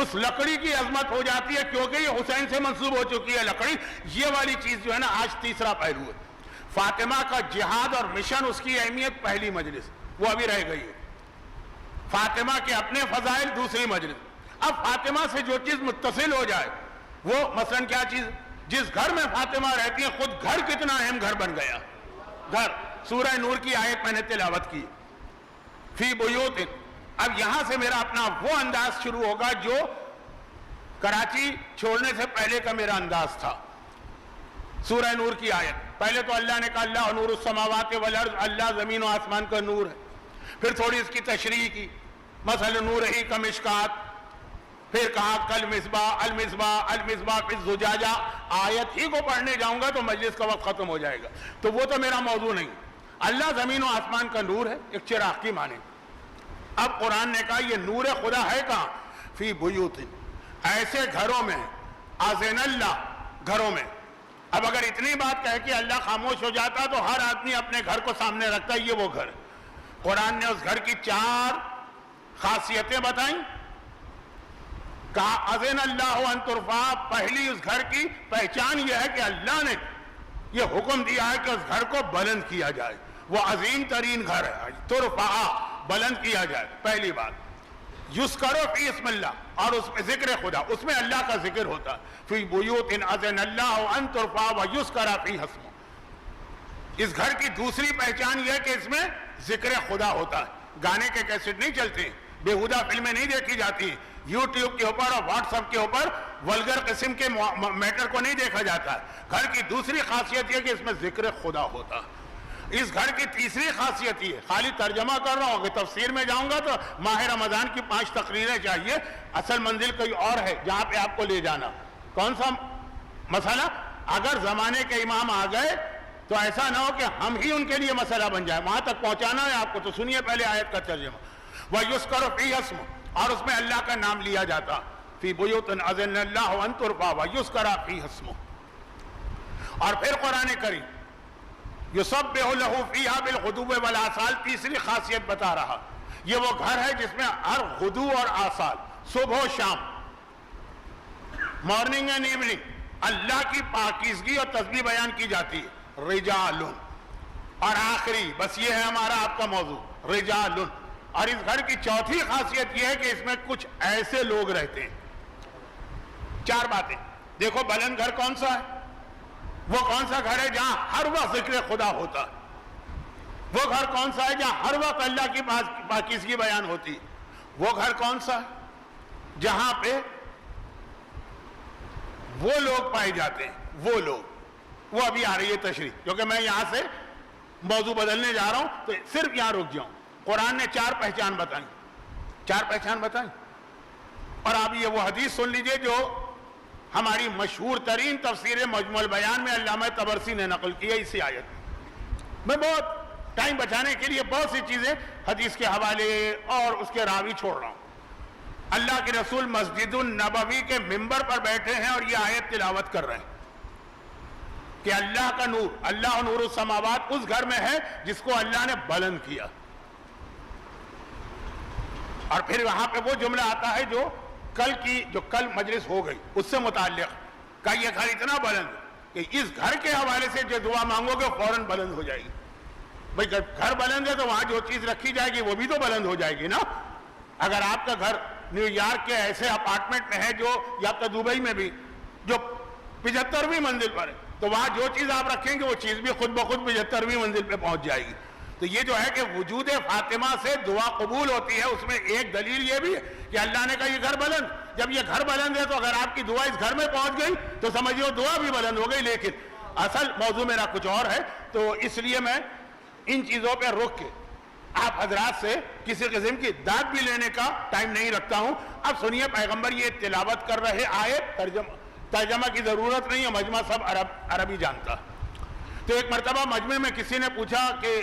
اس لکڑی کی عظمت ہو جاتی ہے کیونکہ یہ حسین سے منسوب ہو چکی ہے لکڑی. یہ والی چیز جو ہے نا، آج تیسرا پہلو ہے. فاطمہ کا جہاد اور مشن، اس کی اہمیت پہلی مجلس، وہ ابھی رہ گئی ہے. فاطمہ کے اپنے فضائل دوسری مجلس. اب فاطمہ سے جو چیز متصل ہو جائے، وہ مثلا کیا چیز، جس گھر میں فاطمہ رہتی ہے خود گھر کتنا اہم گھر بن گیا. گھر، سورہ نور کی آیت میں نے تلاوت کی، فی بیوت. اب یہاں سے میرا اپنا وہ انداز شروع ہوگا جو کراچی چھوڑنے سے پہلے کا میرا انداز تھا. سورہ نور کی آیت، پہلے تو اللہ نے کہا اللہ نور السماوات والارض، اللہ زمین و آسمان کا نور ہے. پھر تھوڑی اس کی تشریح کی، مثلا نور ہی کا مشکات. پھر کہا کل مصباح المصباح المصباح فی الزجاجہ. آیت ہی کو پڑھنے جاؤں گا تو مجلس کا وقت ختم ہو جائے گا، تو وہ تو میرا موضوع نہیں. اللہ زمین و آسمان کا نور ہے، ایک چراغ کی مانے. اب قرآن نے کہا یہ نور خدا ہے کہاں؟ فی بیوت، ایسے گھروں میں، اذن اللہ، گھروں میں. اب اگر اتنی بات کہے کہ اللہ خاموش ہو جاتا تو ہر آدمی اپنے گھر کو سامنے رکھتا ہے، یہ وہ گھر. قرآن نے اس گھر کی 4 خاصیتیں بتائیں. کہا اذن اللہ ان ترفع، پہلی اس گھر کی پہچان یہ ہے کہ اللہ نے یہ حکم دیا ہے کہ اس گھر کو بلند کیا جائے. وہ عظیم ترین گھر ہے، ترفع، بلند کیا جائے. پہلی بات. یذکر فی اسم اللہ، اور اس میں ذکر خدا، اس میں اللہ کا ذکر ہوتا ہے. فی بیوت اذن اللہ ان ترفع ویذکر فیہا اسمہ. اس گھر کی دوسری پہچان یہ ہے کہ اس میں ذکر خدا ہوتا ہے. گانے کے کیسٹ نہیں چلتے، بیہودہ فلمیں نہیں دیکھی جاتی، یوٹیوب کے اوپر اور واٹس ایپ کے اوپر ولگر قسم کے میٹر کو نہیں دیکھا جاتا ہے. گھر کی دوسری خاصیت یہ کہ اس میں ذکر خدا ہوتا ہے. اس گھر کی تیسری خاصیت یہ، خالی ترجمہ کر رہا ہوں کہ تفسیر میں جاؤں گا تو ماہ رمضان کی 5 تقریریں چاہیے. اصل منزل کوئی اور ہے جہاں پہ آپ کو لے جانا. کون سا مسئلہ؟ اگر زمانے کے امام آ گئے تو ایسا نہ ہو کہ ہم ہی ان کے لیے مسئلہ بن جائے. وہاں تک پہنچانا ہے آپ کو، تو سنیے پہلے آیت کا ترجمہ. وَيُذْكَرُ فِيهَا اسْمُهُ، اور اس میں اللہ کا نام لیا جاتا. فی بیوت اذن اللہ ان ترفع ویذکر فیہا اسمہ. اور پھر قرآن کریم یسبح لہ فیہا بالغدو والآصال، تیسری خاصیت بتا رہا. یہ وہ گھر ہے جس میں ہر غدو اور آصال، صبح و شام، مارننگ اینڈ ایوننگ، اللہ کی پاکیزگی اور تسبیح بیان کی جاتی ہے. رجال، اور آخری بس یہ ہے ہمارا آپ کا موضوع، رجال. اور اس گھر کی چوتھی خاصیت یہ ہے کہ اس میں کچھ ایسے لوگ رہتے ہیں. 4 باتیں دیکھو. بلند گھر کون سا ہے؟ وہ کون سا گھر ہے جہاں ہر وقت ذکر خدا ہوتا ہے؟ وہ گھر کون سا ہے جہاں ہر وقت اللہ کی پاکیزگی بیان ہوتی ہے؟ وہ گھر کون سا ہے جہاں پہ وہ لوگ پائے جاتے ہیں؟ وہ لوگ، وہ ابھی آ رہی ہے تشریح، کیونکہ میں یہاں سے موضوع بدلنے جا رہا ہوں تو صرف یہاں رک جاؤں. قرآن نے 4 پہچان بتائیں. 4 پہچان بتائیں. اور آپ یہ وہ حدیث سن لیجئے جو ہماری مشہور ترین تفسیر مجموع البیان میں علامہ طبرسی نے نقل کی ہے اسی آیت. میں بہت ٹائم بچانے کے لیے بہت سی چیزیں حدیث کے حوالے اور اس کے راوی چھوڑ رہا ہوں. اللہ کے رسول مسجد النبوی کے ممبر پر بیٹھے ہیں اور یہ آیت تلاوت کر رہے ہیں کہ اللہ کا نور، اللہ نور السماوات اس گھر میں ہے جس کو اللہ نے بلند کیا. اور پھر وہاں پہ وہ جملہ آتا ہے جو کل مجلس ہو گئی اس سے متعلق، کہ یہ گھر اتنا بلند کہ اس گھر کے حوالے سے جو دعا مانگو گے فوراً بلند ہو جائے گی. بھئی گھر بلند ہے تو وہاں جو چیز رکھی جائے گی وہ بھی تو بلند ہو جائے گی نا. اگر آپ کا گھر نیو یارک کے ایسے اپارٹمنٹ میں ہے جو، یا تو دبئی میں بھی جو 75ویں منزل پر ہے، تو وہاں جو چیز آپ رکھیں گے وہ چیز بھی خود بخود 75ویں منزل پہ پہنچ جائے گی. تو یہ جو ہے کہ وجود فاطمہ سے دعا قبول ہوتی ہے، اس میں ایک دلیل یہ بھی ہے کہ اللہ نے کہا یہ گھر بلند. جب یہ گھر بلند ہے تو اگر آپ کی دعا اس گھر میں پہنچ گئی تو سمجھو دعا بھی بلند ہو گئی. لیکن اصل موضوع میرا کچھ اور ہے، تو اس لیے میں ان چیزوں پہ رک کے آپ حضرات سے کسی قسم کی داد بھی لینے کا ٹائم نہیں رکھتا ہوں. اب سنیے، پیغمبر یہ تلاوت کر رہے آیت، ترجمہ کی ضرورت نہیں ہے، مجمع سب عربی جانتا. تو ایک مرتبہ مجمع میں کسی نے پوچھا کہ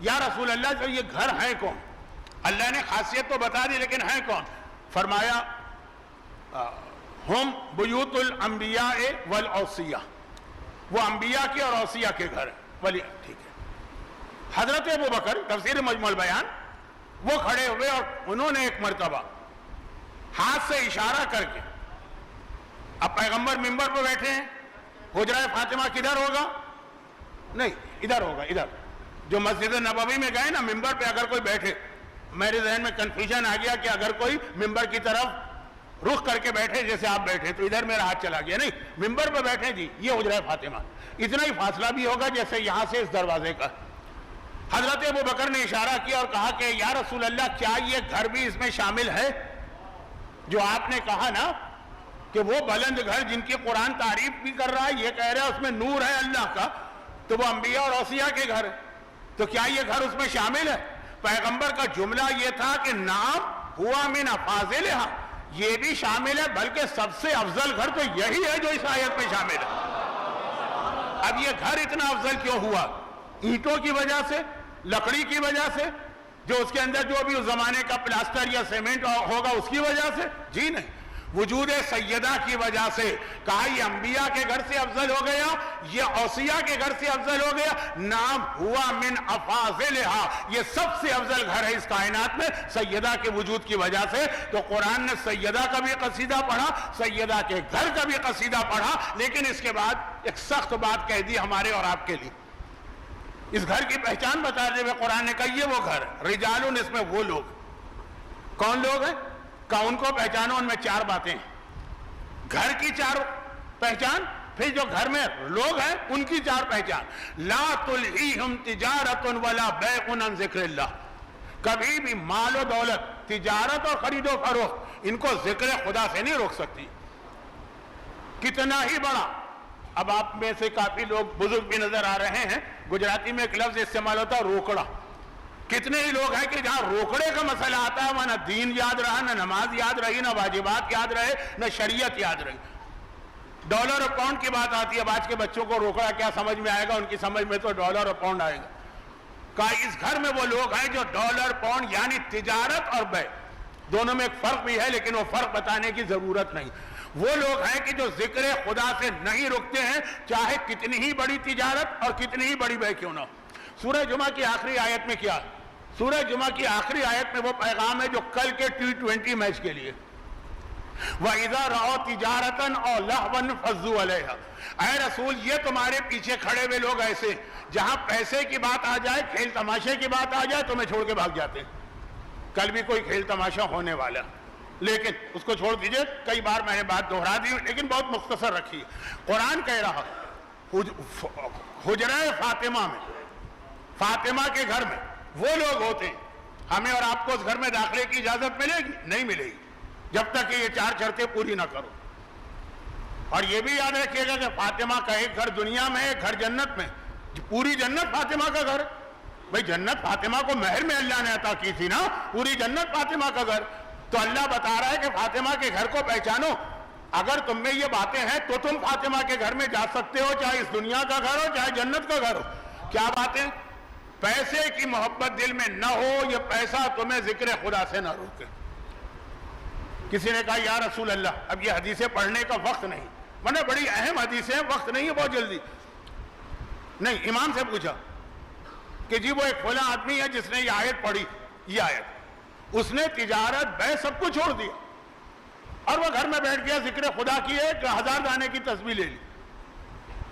یا رسول اللہ جو یہ گھر ہیں کون؟ اللہ نے خاصیت تو بتا دی لیکن ہیں کون؟ فرمایا ہم بیوت الانبیاء والاوصیاء، وہ انبیاء کے اور اوصیاء کے گھر ہیں. ولی ٹھیک ہے. حضرت ابوبکر تفسیر مجمع البیان وہ کھڑے ہوئے اور انہوں نے ایک مرتبہ ہاتھ سے اشارہ کر کے، اب پیغمبر ممبر پہ بیٹھے ہیں، حجرہ فاطمہ کدھر ہوگا؟ نہیں، ادھر ہوگا. ادھر جو مسجد نبوی میں گئے نا، ممبر پہ اگر کوئی بیٹھے، میرے ذہن میں کنفیوژن آ گیا کہ اگر کوئی ممبر کی طرف رخ کر کے بیٹھے جیسے آپ بیٹھے تو ادھر میرا ہاتھ چلا گیا. نہیں، ممبر پہ بیٹھے جی، یہ حجرہ فاطمہ، اتنا ہی فاصلہ بھی ہوگا جیسے یہاں سے اس دروازے کا. حضرت ابوبکر نے اشارہ کیا اور کہا کہ یا رسول اللہ کیا یہ گھر بھی اس میں شامل ہے؟ جو آپ نے کہا نا کہ وہ بلند گھر جن کی قرآن تعریف بھی کر رہا ہے، یہ کہہ رہا ہے اس میں نور ہے اللہ کا، تو وہ انبیاء اور اوصیاء کے گھر ہے، تو کیا یہ گھر اس میں شامل ہے؟ پیغمبر کا جملہ یہ تھا کہ نام ہوا من افاضلھا، یہ بھی شامل ہے، بلکہ سب سے افضل گھر تو یہی ہے جو اس آیت میں شامل ہے. اب یہ گھر اتنا افضل کیوں ہوا؟ اینٹوں کی وجہ سے، لکڑی کی وجہ سے، جو اس کے اندر جو بھی اس زمانے کا پلاسٹر یا سیمنٹ ہوگا اس کی وجہ سے؟ جی نہیں، وجود سیدہ کی وجہ سے. کہا یہ انبیاء کے گھر سے افضل ہو گیا، یہ اوصیاء کے گھر سے افضل ہو گیا. نام ہوا من افاضلھا، یہ سب سے افضل گھر ہے اس کائنات میں سیدہ کے وجود کی وجہ سے. تو قرآن نے سیدہ کا بھی قصیدہ پڑھا، سیدہ کے گھر کا بھی قصیدہ پڑھا، لیکن اس کے بعد ایک سخت بات کہہ دی ہمارے اور آپ کے لیے. اس گھر کی پہچان بتاتے ہوئے قرآن نے کہا یہ وہ گھر، رجالون، اس میں وہ لوگ. کون لوگ ہیں؟ کہ ان کو پہچانو. ان میں 4 باتیں ہیں. گھر کی 4 پہچان، پھر جو گھر میں لوگ ہیں ان کی 4 پہچان. لا تلہیہم تجارت ولا بیع عن ذکر اللہ، کبھی بھی مال و دولت، تجارت اور خرید و فروخت ان کو ذکر خدا سے نہیں روک سکتی. کتنا ہی بڑا، اب آپ میں سے کافی لوگ بزرگ بھی نظر آ رہے ہیں، گجراتی میں ایک لفظ استعمال ہوتا ہے روکڑا. کتنے ہی لوگ ہیں کہ جہاں روکڑے کا مسئلہ آتا ہے وہاں نہ دین یاد رہا، نہ نماز یاد رہی، نہ واجبات یاد رہے، نہ شریعت یاد رہی. ڈالر اور پاؤنڈ کی بات آتی ہے، اب آج کے بچوں کو روکڑا کیا سمجھ میں آئے گا؟ ان کی سمجھ میں تو ڈالر اور پاؤنڈ آئے گا. کہا اس گھر میں وہ لوگ ہیں جو ڈالر پاؤنڈ یعنی تجارت اور بیع، دونوں میں ایک فرق بھی ہے لیکن وہ فرق بتانے کی ضرورت نہیں. وہ لوگ ہیں کہ جو ذکر خدا سے نہیں رکتے ہیں، چاہے کتنی ہی بڑی تجارت اور کتنی ہی بڑی بیع کیوں نہ ہو. سورہ جمعہ کی آخری آیت میں کیا؟ سورہ جمعہ کی آخری آیت میں وہ پیغام ہے جو کل کے T20 میچ کے لیے، وَإِذَا رَأَوْا تِجَارَةً أَوْ لَهْوًا انفضوا علیہا. اے رسول یہ تمہارے پیچھے کھڑے ہوئے لوگ ایسے جہاں پیسے کی بات آ جائے، کھیل تماشے کی بات آ جائے تمہیں چھوڑ کے بھاگ جاتے ہیں. کل بھی کوئی کھیل تماشا ہونے والا، لیکن اس کو چھوڑ دیجئے. کئی بار میں نے بات دہرا دی لیکن بہت مختصر رکھی. قرآن کہہ رہا حجرہ فاطمہ میں، فاطمہ کے گھر میں وہ لوگ ہوتے ہیں. ہمیں اور آپ کو اس گھر میں داخلے کی اجازت ملے گی؟ نہیں ملے گی جب تک کہ یہ 4 شرطیں پوری نہ کرو. اور یہ بھی یاد رکھیے گا کہ فاطمہ کا ایک گھر دنیا میں، ایک گھر جنت میں. پوری جنت فاطمہ کا گھر. بھئی جنت فاطمہ کو مہر میں اللہ نے عطا کی تھی نا، پوری جنت فاطمہ کا گھر. تو اللہ بتا رہا ہے کہ فاطمہ کے گھر کو پہچانو. اگر تم میں یہ باتیں ہیں تو تم فاطمہ کے گھر میں جا سکتے ہو، چاہے اس دنیا کا گھر ہو چاہے جنت کا گھر ہو. کیا باتیں؟ پیسے کی محبت دل میں نہ ہو، یہ پیسہ تمہیں ذکر خدا سے نہ روکے. کسی نے کہا یا رسول اللہ اب یہ حدیثیں پڑھنے کا وقت نہیں، ورنہ بڑی اہم حدیثیں ہیں، وقت نہیں ہے بہت جلدی. نہیں، امام سے پوچھا کہ جی وہ ایک فلاں آدمی ہے جس نے یہ آیت پڑھی، یہ آیت، اس نے تجارت بے سب کو چھوڑ دیا اور وہ گھر میں بیٹھ گیا، ذکر خدا کی ایک 1000 دانے کی تسبیح لے لی.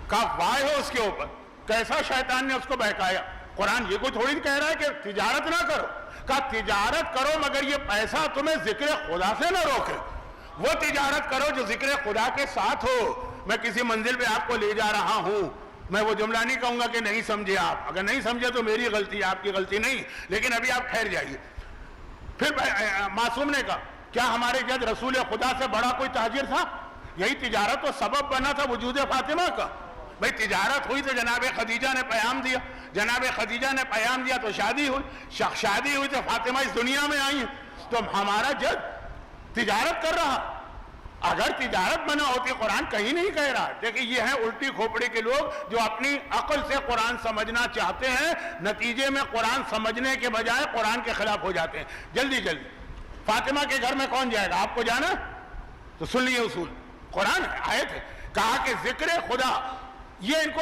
کہا واہ ہو اس کے اوپر، کیسا شیطان نے اس کو بہکایا. قرآن یہ کوئی تھوڑی کہہ رہا ہے کہ تجارت نہ کرو. کہا تجارت کرو مگر یہ پیسہ تمہیں ذکر خدا سے نہ روکے. وہ تجارت کرو جو ذکر خدا کے ساتھ ہو. میں کسی منزل پہ آپ کو لے جا رہا ہوں، میں وہ جملہ نہیں کہوں گا کہ نہیں سمجھے آپ، اگر نہیں سمجھے تو میری غلطی ہے، آپ کی غلطی نہیں، لیکن ابھی آپ ٹھہر جائیے. پھر معصوم نے کہا کیا ہمارے جد رسول خدا سے بڑا کوئی تاجر تھا؟ یہی تجارت تو سبب بنا تھا وجود فاطمہ کا. بھئی تجارت ہوئی تو جناب خدیجہ نے پیام دیا، جناب خدیجہ نے پیام دیا تو شادی ہوئی، شادی ہوئی تو فاطمہ اس دنیا میں آئی ہیں. تو ہمارا جد تجارت کر رہا. اگر تجارت بنا ہوتی، قرآن کہیں نہیں کہہ رہا. دیکھیں یہ ہیں الٹی کھوپڑی کے لوگ جو اپنی عقل سے قرآن سمجھنا چاہتے ہیں، نتیجے میں قرآن سمجھنے کے بجائے قرآن کے خلاف ہو جاتے ہیں. جلدی جلدی فاطمہ کے گھر میں کون جائے گا؟ آپ کو جانا تو سن لیے اصول، قرآن ہے، آیت ہے. کہا کہ ذکر خدا یہ ان کو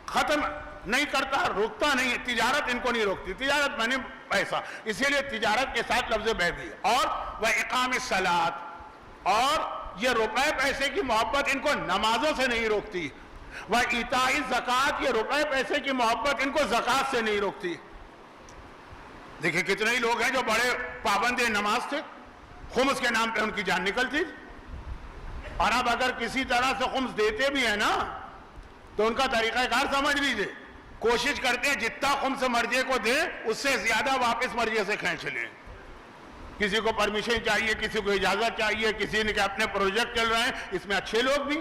ختم نہیں کرتا، روکتا نہیں ہے. تجارت ان کو نہیں روکتی، تجارت میں نے پیسہ، اسی لیے تجارت کے ساتھ لفظ بے بھی ہے. اور وہ اقام الصلاۃ، اور یہ روپے پیسے کی محبت ان کو نمازوں سے نہیں روکتی. وہ ایتاء الزکوٰۃ، یہ روپے پیسے کی محبت ان کو زکوٰۃ سے نہیں روکتی. دیکھیں کتنے ہی لوگ ہیں جو بڑے پابند نماز تھے، خمس کے نام پہ ان کی جان نکلتی. اور اب اگر کسی طرح سے خمس دیتے بھی ہیں نا تو ان کا طریقہ کار سمجھ لیجیے، کوشش کرتے ہیں جتنا خمس مرجے کو دیں اس سے زیادہ واپس مرجے سے کھینچ لیں. کسی کو پرمیشن چاہیے، کسی کو اجازت چاہیے، کسی نے کہ اپنے پروجیکٹ چل رہے ہیں، اس میں اچھے لوگ بھی.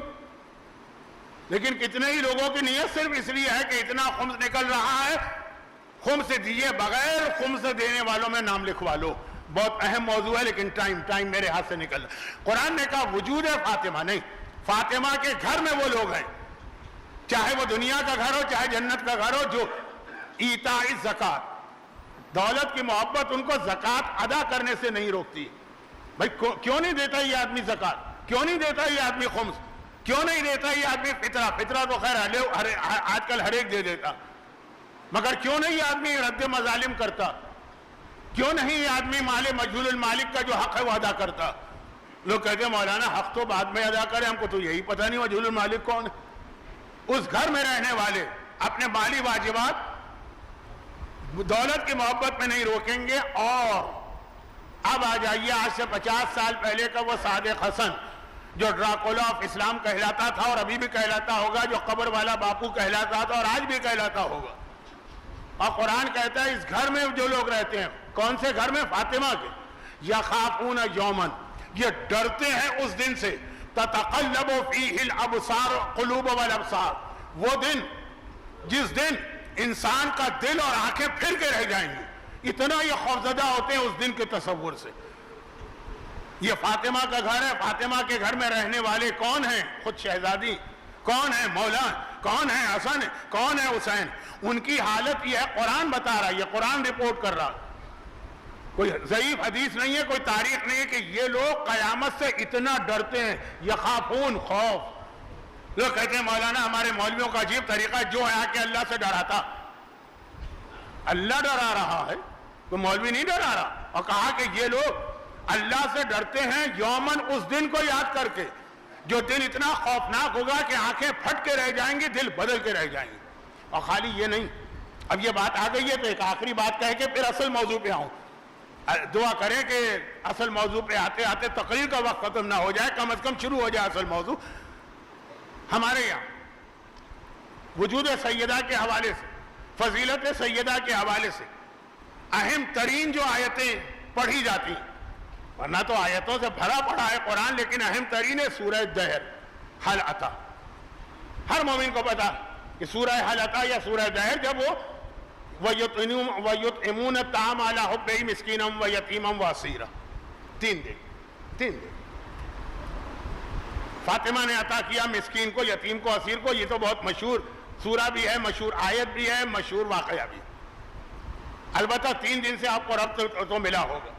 لیکن کتنے ہی لوگوں کی نیت صرف اس لیے ہے کہ اتنا خمس نکل رہا ہے، خمس دیے بغیر خمس دینے والوں میں نام لکھوا لو. بہت اہم موضوع ہے لیکن ٹائم میرے ہاتھ سے نکل رہا. قرآن نے کہا وجود فاطمہ نہیں، فاطمہ کے گھر میں وہ لوگ ہیں، چاہے وہ دنیا کا گھر ہو چاہے جنت کا گھر ہو، جو ایتاء الزکوٰۃ، دولت کی محبت ان کو زکوٰۃ ادا کرنے سے نہیں روکتی. بھائی کیوں نہیں دیتا یہ آدمی زکوٰۃ؟ کیوں نہیں دیتا یہ آدمی خمس؟ کیوں نہیں دیتا یہ آدمی فطرہ؟ فطرہ تو خیر آج کل ہر ایک دے دیتا، مگر کیوں نہیں یہ آدمی رد مظالم کرتا؟ کیوں نہیں یہ آدمی مال مجہول المالک کا جو حق ہے وہ ادا کرتا؟ لوگ کہتے ہیں مولانا حق تو بعد میں ادا کریں، ہم کو تو یہی پتہ نہیں مجہول المالک کون ہے. اس گھر میں رہنے والے اپنے مالی واجبات دولت کی محبت میں نہیں روکیں گے. اور اب آ جائیے آج سے 50 سال پہلے کا وہ صادق حسن جو ڈراکولا آف اسلام کہلاتا تھا اور ابھی بھی کہلاتا ہوگا، جو قبر والا باپو کہلاتا تھا اور آج بھی کہلاتا ہوگا. اور قرآن کہتا ہے اس گھر میں جو لوگ رہتے ہیں، کون سے گھر میں؟ فاطمہ کے. یخافون یومن، یہ ڈرتے ہیں اس دن سے، تتقلب فیہ الابصار قلوب والابصار، وہ دن جس دن انسان کا دل اور آنکھیں پھر کے رہ جائیں گی. اتنا یہ خوفزدہ ہوتے ہیں اس دن کے تصور سے. یہ فاطمہ کا گھر ہے، فاطمہ کے گھر میں رہنے والے کون ہیں؟ خود شہزادی، کون ہے مولا، کون ہے حسن، کون ہے حسین. ان کی حالت یہ ہے، قرآن بتا رہا ہے، یہ قرآن رپورٹ کر رہا. کوئی ضعیف حدیث نہیں ہے، کوئی تاریخ نہیں ہے کہ یہ لوگ قیامت سے اتنا ڈرتے ہیں. یخافون، خوف. لوگ کہتے ہیں مولانا ہمارے مولویوں کا عجیب طریقہ ہے، جو ہے آ کے اللہ سے ڈراتا. اللہ ڈرا رہا ہے، تو مولوی نہیں ڈرا رہا. اور کہا کہ یہ لوگ اللہ سے ڈرتے ہیں یومن، اس دن کو یاد کر کے جو دن اتنا خوفناک ہوگا کہ آنکھیں پھٹ کے رہ جائیں گی، دل بدل کے رہ جائیں گے. اور خالی یہ نہیں، اب یہ بات آ گئی ہے تو ایک آخری بات کہہ کے پھر اصل موضوع پہ آؤں. دعا کریں کہ اصل موضوع پہ آتے آتے تقریر کا وقت ختم نہ ہو جائے، کم از کم شروع ہو جائے اصل موضوع. ہمارے یہاں وجود سیدہ کے حوالے سے، فضیلت سیدہ کے حوالے سے اہم ترین جو آیتیں پڑھی جاتی ہیں، ورنہ تو آیتوں سے بھرا پڑا ہے قرآن، لیکن اہم ترین ہے سورہ دہر، حل عطا. ہر مومن کو پتا کہ سورہ حل عطا یا سورہ دہر، جب وہ وَيُطْعِمُونَ الطَّعَامَ عَلَىٰ حُبِّهِ مِسْكِينًا وَيَتِيمًا وَأَسِيرًا، 3 دن فاطمہ نے عطا کیا مسکین کو، یتیم کو، اسیر کو. یہ تو بہت مشہور سورہ بھی ہے، مشہور آیت بھی ہے، مشہور واقعہ بھی. البتہ 3 دن سے آپ کو ربط تو ملا ہوگا.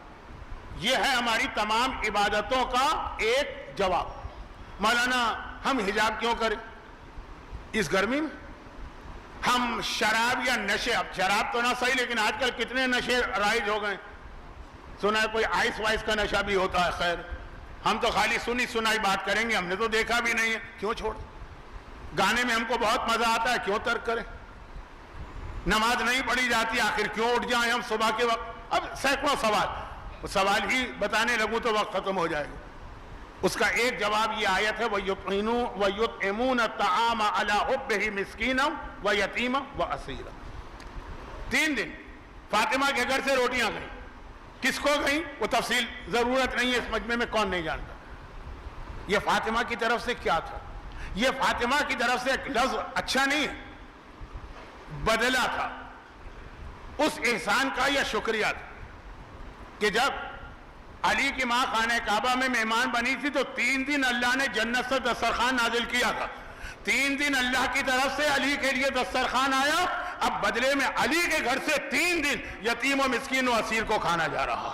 یہ ہے ہماری تمام عبادتوں کا ایک جواب. مولانا ہم حجاب کیوں کریں اس گرمی میں؟ ہم شراب یا نشے، اب شراب تو نہ صحیح لیکن آج کل کتنے نشے رائج ہو گئے. سنا ہے کوئی آئس وائس کا نشہ بھی ہوتا ہے. خیر ہم تو خالی سنی سنائی بات کریں گے، ہم نے تو دیکھا بھی نہیں ہے، کیوں چھوڑ؟ گانے میں ہم کو بہت مزہ آتا ہے، کیوں ترک کریں؟ نماز نہیں پڑھی جاتی، آخر کیوں اٹھ جائیں ہم صبح کے وقت؟ اب سینکڑوں سوال ہی بتانے لگوں تو وقت ختم ہو جائے گا. اس کا ایک جواب یہ آیت ہے وَيُطْعِمُونَ الطَّعَامَ عَلَىٰ حُبِّهِ مِسْكِينًا وَيَتِيمًا وَأَسِيرًا. 3 دن فاطمہ کے گھر سے روٹیاں گئیں. کس کو گئیں وہ تفصیل ضرورت نہیں ہے، اس مجمع میں کون نہیں جانتا. یہ فاطمہ کی طرف سے کیا تھا؟ یہ فاطمہ کی طرف سے ایک لفظ اچھا نہیں ہے، بدلہ تھا. اس احسان کا یہ شکریہ تھا کہ جب علی کی ماں خانہ کعبہ میں مہمان بنی تھی تو 3 دن اللہ نے جنت سے دسترخوان نازل کیا تھا. 3 دن اللہ کی طرف سے علی کے لیے دسترخوان آیا. اب بدلے میں علی کے گھر سے 3 دن یتیم و مسکین و اسیر کو کھانا جا رہا.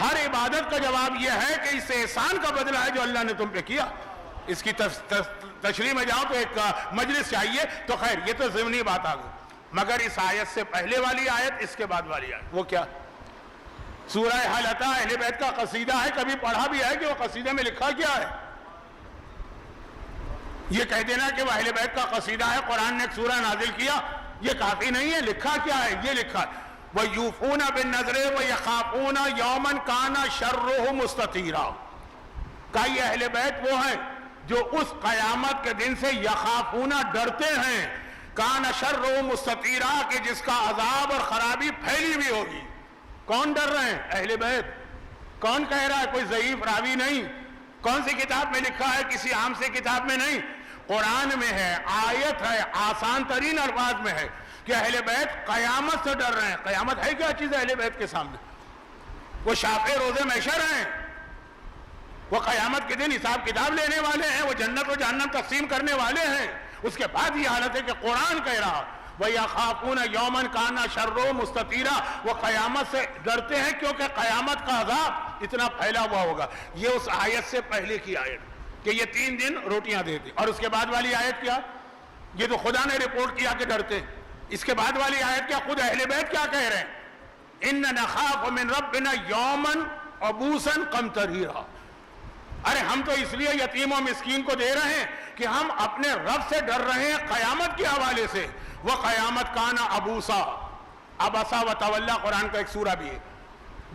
ہر عبادت کا جواب یہ ہے کہ اس احسان کا بدلہ ہے جو اللہ نے تم پہ کیا. اس کی تشریح میں جاؤں تو ایک مجلس چاہیے. تو خیر یہ تو ضمنی بات آ گئی، مگر اس آیت سے پہلے والی آیت، اس کے بعد والی آیت وہ کیا؟ سورہ حل اتی اہل بیت کا قصیدہ ہے. کبھی پڑھا بھی ہے کہ وہ قصیدے میں لکھا کیا ہے؟ یہ کہہ دینا کہ وہ اہل بیت کا قصیدہ ہے، قرآن نے ایک سورہ نازل کیا، یہ کافی نہیں ہے. لکھا کیا ہے؟ یہ لکھا وَيُوفُونَ بِالنَّذْرِ وَيَخَافُونَ يَوْمًا كَانَ شَرُّهُ مُسْتَطِيرًا. کہ یہ اہل بیت وہ ہیں جو اس قیامت کے دن سے یخافون ڈرتے ہیں، کان شرُّهُ مُسْتَطِيرًا کہ جس کا عذاب اور خرابی پھیلی بھی ہوگی. کون ڈر رہے ہیں؟ اہل بیت. کون کہہ رہا ہے؟ کوئی ضعیف راوی نہیں. کون سی کتاب میں لکھا ہے؟ کسی عام سے کتاب میں نہیں، قرآن میں ہے. آیت ہے، آسان ترین الفاظ میں ہے کہ اہل بیت قیامت سے ڈر رہے ہیں. قیامت ہے کیا چیز اہل بیت کے سامنے؟ وہ شافع روز محشر ہیں، وہ قیامت کے دن حساب کتاب لینے والے ہیں، وہ جنت و جہنم تقسیم کرنے والے ہیں. اس کے بعد یہ حالت ہے کہ قرآن کہہ رہا وَيَخَافُونَ يَوْمًا كَانَ شَرُّهُ مُسْتَطِيرًا. وہ قیامت سے ڈرتے ہیں کیونکہ قیامت کا عذاب اتنا پھیلا ہوا ہوگا. یہ اس آیت سے پہلے کی آیت کہ یہ 3 دن روٹیاں دیتے. اور اس کے بعد والی آیت کیا؟ یہ تو خدا نے رپورٹ کیا کہ ڈرتے. اس کے بعد والی آیت کیا؟ خود اہل بیت کیا کہہ رہے ہیں؟ إِنَّ نَخَافُ مِن رَبِّنَا يَوْمًا عَبُوسًا قَمْطَرِيرًا. ارے ہم تو اس لیے یتیم و مسکین کو دے رہے ہیں کہ ہم اپنے رب سے ڈر رہے ہیں قیامت کے حوالے سے. وہ قیامت کانا ابوسا، ابسا و تولا قرآن کا ایک سورہ بھی ہے.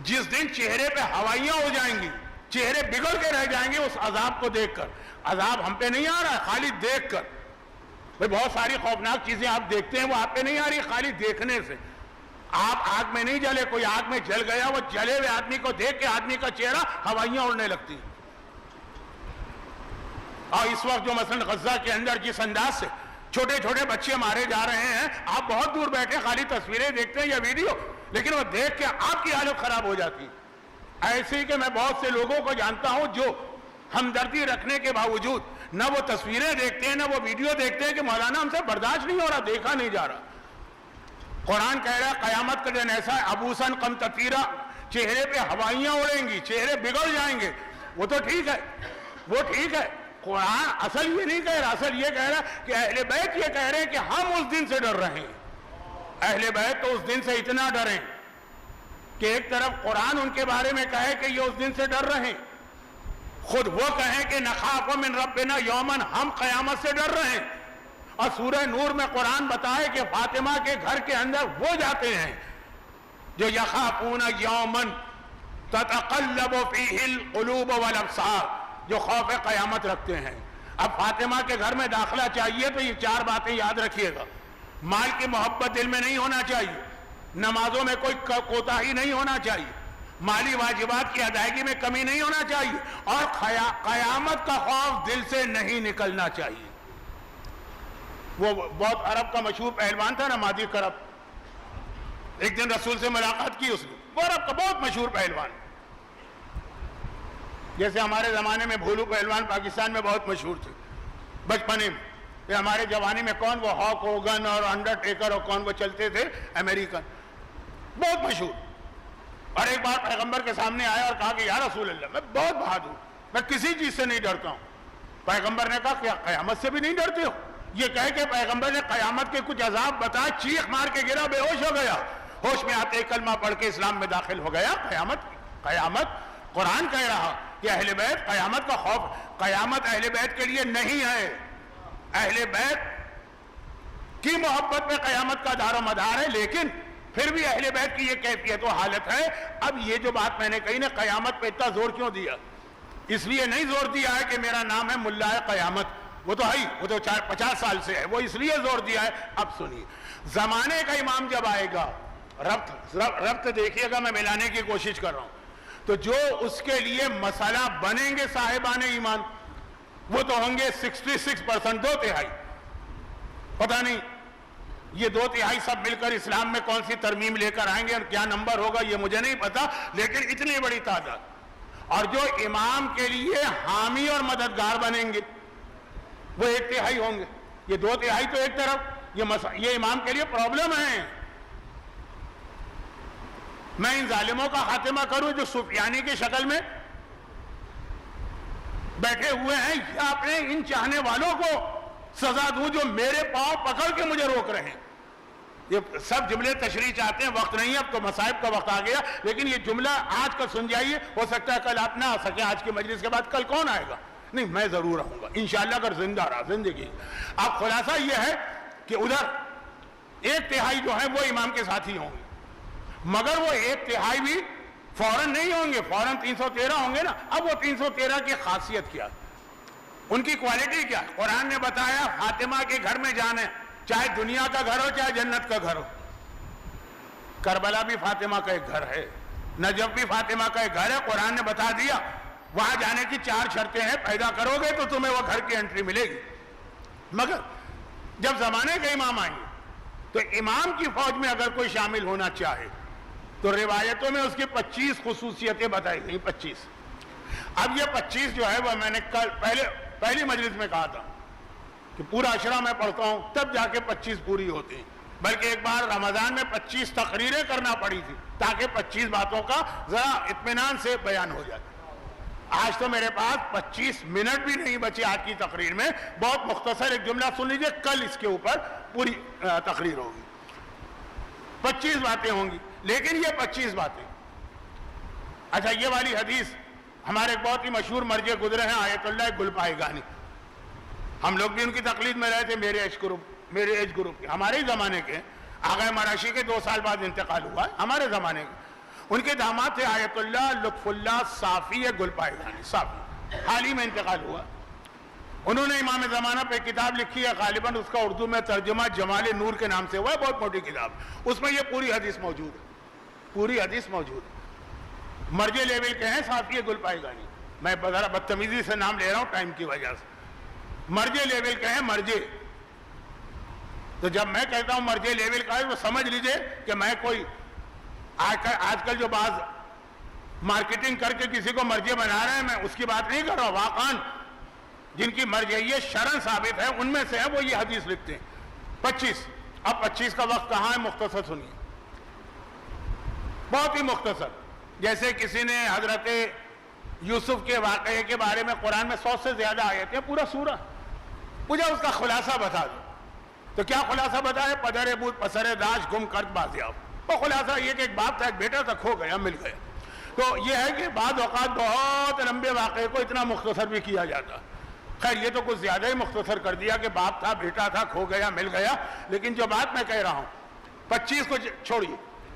جس دن چہرے پہ ہوائیاں ہو جائیں گی، چہرے بگڑ کے رہ جائیں گے اس عذاب کو دیکھ کر. عذاب ہم پہ نہیں آ رہا ہے، خالی دیکھ کر. بہت ساری خوفناک چیزیں آپ دیکھتے ہیں، وہ آپ پہ نہیں آ رہی خالی دیکھنے سے. آپ آگ میں نہیں جلے، کوئی آگ میں جل گیا، وہ جلے ہوئے آدمی کو دیکھ کے آدمی کا چہرہ ہوائیاں اڑنے لگتی. اور اس وقت جو مثلا غزہ کے اندر جس انداز سے چھوٹے چھوٹے بچے مارے جا رہے ہیں، آپ بہت دور بیٹھے خالی تصویریں دیکھتے ہیں یا ویڈیو، لیکن وہ دیکھ کے آپ کی حالت خراب ہو جاتی. ایسے ہی کہ میں بہت سے لوگوں کو جانتا ہوں جو ہمدردی رکھنے کے باوجود نہ وہ تصویریں دیکھتے ہیں نہ وہ ویڈیو دیکھتے ہیں کہ مولانا ہم سے برداشت نہیں ہو رہا، دیکھا نہیں جا رہا. قرآن کہہ رہا ہے قیامت کا دن ایسا ہے ابوسن قمطريرا، چہرے پہ ہوائیاں اڑیں گی، چہرے بگڑ جائیں گے. وہ تو ٹھیک ہے، وہ ٹھیک ہے. قرآن اصل یہ نہیں کہہ رہا، اصل یہ کہہ رہا کہ اہل بیت یہ کہہ رہے ہیں کہ ہم اس دن سے ڈر رہے ہیں. اہل بیت تو اس دن سے اتنا ڈریں کہ ایک طرف قرآن ان کے بارے میں کہے کہ یہ اس دن سے ڈر رہے ہیں، خود وہ کہیں کہ نخاف من ربنا یومن، ہم قیامت سے ڈر رہے ہیں. اور سورہ نور میں قرآن بتائے کہ فاطمہ کے گھر کے اندر وہ جاتے ہیں جو یخافون یومن تتقلب فیہ القلوب والابصار، جو خوف قیامت رکھتے ہیں. اب فاطمہ کے گھر میں داخلہ چاہیے تو یہ 4 باتیں یاد رکھیے گا. مال کی محبت دل میں نہیں ہونا چاہیے، نمازوں میں کوئی کوتاہی نہیں ہونا چاہیے، مالی واجبات کی ادائیگی میں کمی نہیں ہونا چاہیے، اور قیامت کا خوف دل سے نہیں نکلنا چاہیے. وہ بہت عرب کا مشہور پہلوان تھا نا، مادی کرب، ایک دن رسول سے ملاقات کی اس نے. وہ عرب کا بہت مشہور پہلوان، جیسے ہمارے زمانے میں بھولو پہلوان پاکستان میں بہت مشہور تھے بچپنے میں. یہ ہمارے جوانی میں کون وہ ہاک ہوگن اور انڈرٹیکر اور کون وہ چلتے تھے امریکن، بہت مشہور. اور ایک بار پیغمبر کے سامنے آیا اور کہا کہ یا رسول اللہ میں بہت بہادر ہوں، میں کسی چیز سے نہیں ڈرتا ہوں۔ پیغمبر نے کہا کہ قیامت سے بھی نہیں ڈرتے ہو؟ یہ کہہ کے پیغمبر نے قیامت کے کچھ عذاب بتائے، چیخ مار کے گرا، بے ہوش ہو گیا، ہوش میں آتے کلمہ پڑھ کے اسلام میں داخل ہو گیا۔ قیامت قرآن کہہ رہا کہ اہل بیت قیامت کا خوف، قیامت اہل بیت کے لیے نہیں ہے، اہل بیت کی محبت میں قیامت کا دار و مدار ہے، لیکن پھر بھی اہل بیت کی یہ کیفیت و حالت ہے۔ اب یہ جو بات میں نے کہی نا، قیامت پہ اتنا زور کیوں دیا؟ اس لیے نہیں زور دیا ہے کہ میرا نام ہے ملا قیامت، وہ تو ہے ہی، وہ تو 50 سال سے ہے، وہ اس لیے زور دیا ہے۔ اب سنیے، زمانے کا امام جب آئے گا، ربط دیکھیے گا، میں ملانے کی کوشش کر رہا ہوں، تو جو اس کے لیے مسئلہ بنیں گے صاحبان ایمان، وہ تو ہوں گے 66%، 2/3۔ پتہ نہیں یہ 2/3 سب مل کر اسلام میں کون سی ترمیم لے کر آئیں گے اور کیا نمبر ہوگا یہ مجھے نہیں پتا، لیکن اتنی بڑی تعداد۔ اور جو امام کے لیے حامی اور مددگار بنیں گے وہ 1/3 ہوں گے۔ یہ 2/3 تو ایک طرف، یہ امام کے لیے پرابلم ہے۔ میں ان ظالموں کا خاتمہ کروں جو سفیانی کی شکل میں بیٹھے ہوئے ہیں، یا اپنے ان چاہنے والوں کو سزا دوں جو میرے پاؤں پکڑ کے مجھے روک رہے ہیں۔ یہ سب جملے تشریح چاہتے ہیں، وقت نہیں ہے، اب تو مصائب کا وقت آ گیا، لیکن یہ جملہ آج کا سن جائیے، ہو سکتا ہے کل آپ نہ آ سکیں، آج کی مجلس کے بعد کل کون آئے گا؟ نہیں، میں ضرور آؤں گا انشاءاللہ اگر زندہ رہا زندگی۔ اب خلاصہ یہ ہے کہ ادھر 1/3 جو ہے وہ امام کے ساتھی ہوں گے، مگر وہ 1/3 بھی فوراً نہیں ہوں گے، فوراً 313 ہوں گے نا۔ اب وہ 313 کی خاصیت کیا، ان کی کوالٹی کیا؟ قرآن نے بتایا فاطمہ کے گھر میں جانا ہے، چاہے دنیا کا گھر ہو چاہے جنت کا گھر ہو۔ کربلا بھی فاطمہ کا ایک گھر ہے، نجف بھی فاطمہ کا ایک گھر ہے، قرآن نے بتا دیا وہاں جانے کی 4 شرطیں ہیں، پیدا کرو گے تو تمہیں وہ گھر کی انٹری ملے گی۔ مگر جب زمانے کے امام آئیں گے تو امام کی فوج میں اگر کوئی شامل ہونا چاہے تو روایتوں میں اس کی 25 خصوصیتیں بتائی گئی، 25۔ اب یہ 25 جو ہے وہ میں نے کل پہلی مجلس میں کہا تھا کہ پورا عشرہ میں پڑھتا ہوں تب جا کے 25 پوری ہوتی ہیں، بلکہ ایک بار رمضان میں 25 تقریریں کرنا پڑی تھی تاکہ 25 باتوں کا ذرا اطمینان سے بیان ہو جائے۔ آج تو میرے پاس 25 منٹ بھی نہیں بچے آج کی تقریر میں، بہت مختصر ایک جملہ سن لیجئے، کل اس کے اوپر پوری تقریر ہوگی، 25 باتیں ہوں گی۔ لیکن یہ 25 باتیں، اچھا یہ والی حدیث ہمارے ایک بہت ہی مشہور مرجع گزرے ہیں آیت اللہ گلپائگانی، ہم لوگ بھی ان کی تقلید میں رہے تھے، میرے ایج گروپ کے، ہمارے ہی زمانے کے، آغا مراشی کے 2 سال بعد انتقال ہوا ہے، ہمارے زمانے کے۔ ان کے داماد تھے آیت اللہ لطف اللہ صافی گلپائگانی، صافی، حال ہی میں انتقال ہوا۔ انہوں نے امام زمانہ پہ کتاب لکھی ہے، غالباً اس کا اردو میں ترجمہ جمال نور کے نام سے ہوا ہے، بہت موٹی کتاب، اس میں یہ پوری حدیث موجود ہے، پوری حدیث موجود ہے۔ مرجع لیول کے ہیں صافی گلپائگانی، میں ذرا بدتمیزی سے نام لے رہا ہوں ٹائم کی وجہ سے، مرجع لیول کے ہیں، مرجع۔ تو جب میں کہتا ہوں مرجع لیول کا ہے تو سمجھ لیجئے کہ میں کوئی آج کل جو بعض مارکیٹنگ کر کے کسی کو مرجع بنا رہے ہیں، میں اس کی بات نہیں کر رہا، واقعاً جن کی مرجعیت شرعاً ثابت ہے ان میں سے ہے، وہ یہ حدیث لکھتے ہیں 25۔ اب 25 کا وقت کہاں ہے، مختصر سنیے، بہت ہی مختصر۔ جیسے کسی نے حضرت یوسف کے واقعے کے بارے میں قرآن میں 100 سے زیادہ آیتیں، پورا سورہ، مجھے اس کا خلاصہ بتا دو، تو کیا خلاصہ بتائے؟ پدر بود پسر داش گم کرد بازیاب۔ وہ خلاصہ یہ کہ ایک باپ تھا، ایک بیٹا تھا، کھو گیا، مل گیا۔ تو یہ ہے کہ بعض اوقات بہت لمبے واقعے کو اتنا مختصر بھی کیا جاتا۔ خیر یہ تو کچھ زیادہ ہی مختصر کر دیا کہ باپ تھا، بیٹا تھا، کھو گیا، مل گیا، لیکن جو بات میں کہہ رہا ہوں 25 کو چھوڑیے،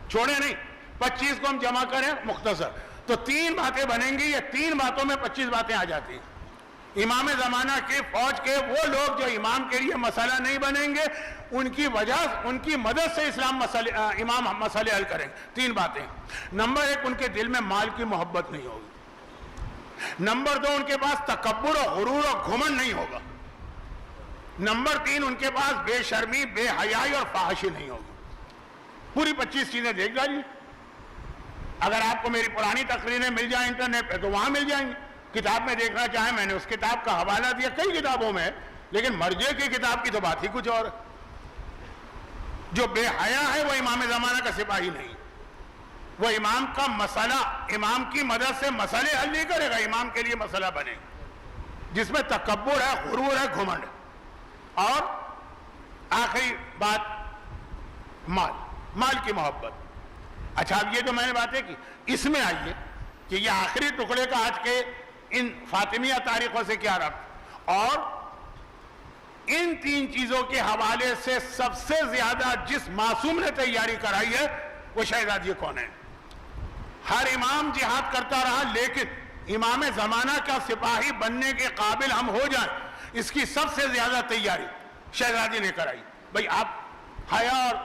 چھوڑے نہیں، 25 کو ہم جمع کریں مختصر تو 3 باتیں بنیں گی، یہ 3 باتوں میں 25 باتیں آ جاتی ہیں۔ امام زمانہ کے فوج کے وہ لوگ جو امام کے لیے مسئلہ نہیں بنیں گے، ان کی وجہ، ان کی مدد سے امام مسئلے حل کریں گے۔ 3 باتیں، نمبر 1 ان کے دل میں مال کی محبت نہیں ہوگی، نمبر 2 ان کے پاس تکبر و غرور و گھمنڈ نہیں ہوگا، نمبر 3 ان کے پاس بے شرمی، بے حیائی اور فحاشی نہیں ہوگی۔ پوری 25 چیزیں دیکھ جائیے، اگر آپ کو میری پرانی تقریریں مل جائیں انٹرنیٹ پہ تو وہاں مل جائیں گی، کتاب میں دیکھنا چاہیں میں نے اس کتاب کا حوالہ دیا، کئی کتابوں میں، لیکن مرجع کی کتاب کی تو بات ہی کچھ اور ہے۔ جو بے حیا ہے وہ امام زمانہ کا سپاہی نہیں، وہ امام کا مسئلہ، امام کی مدد سے مسئلے حل نہیں کرے گا، امام کے لیے مسئلہ بنے گا جس میں تکبر ہے، غرور ہے، گھمنڈ ہے۔ اور آخری بات مال کی محبت۔ اچھا اب یہ جو میں نے باتیں کی، اس میں آئیے کہ یہ آخری ٹکڑے کا آج کے ان فاطمیہ تاریخوں سے کیا ربط، اور ان تین چیزوں کے حوالے سے سب سے زیادہ جس معصوم نے تیاری کرائی ہے وہ شہزادی کون ہے؟ ہر امام جہاد کرتا رہا، لیکن امام زمانہ کا سپاہی بننے کے قابل ہم ہو جائیں، اس کی سب سے زیادہ تیاری شہزادی نے کرائی۔ بھئی آپ حیا اور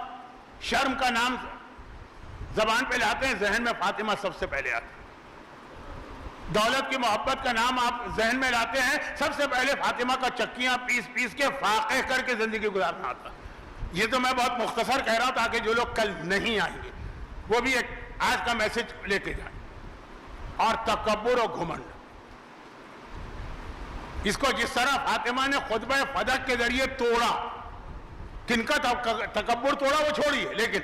شرم کا نام زبان پہ لاتے ہیں، ذہن میں فاطمہ سب سے پہلے آتا ہے۔ دولت کی محبت کا نام آپ ذہن میں لاتے ہیں، سب سے پہلے فاطمہ کا چکیاں پیس پیس کے فاقے کر کے زندگی گزارنا آتا۔ یہ تو میں بہت مختصر کہہ رہا ہوں تاکہ جو لوگ کل نہیں آئیں گے وہ بھی ایک آج کا میسج لے کے جائیں۔ اور تکبر و گھمنڈ، اس کو جس طرح فاطمہ نے خطبہ فدق کے ذریعے توڑا، کن کا تکبر توڑا وہ چھوڑیے، لیکن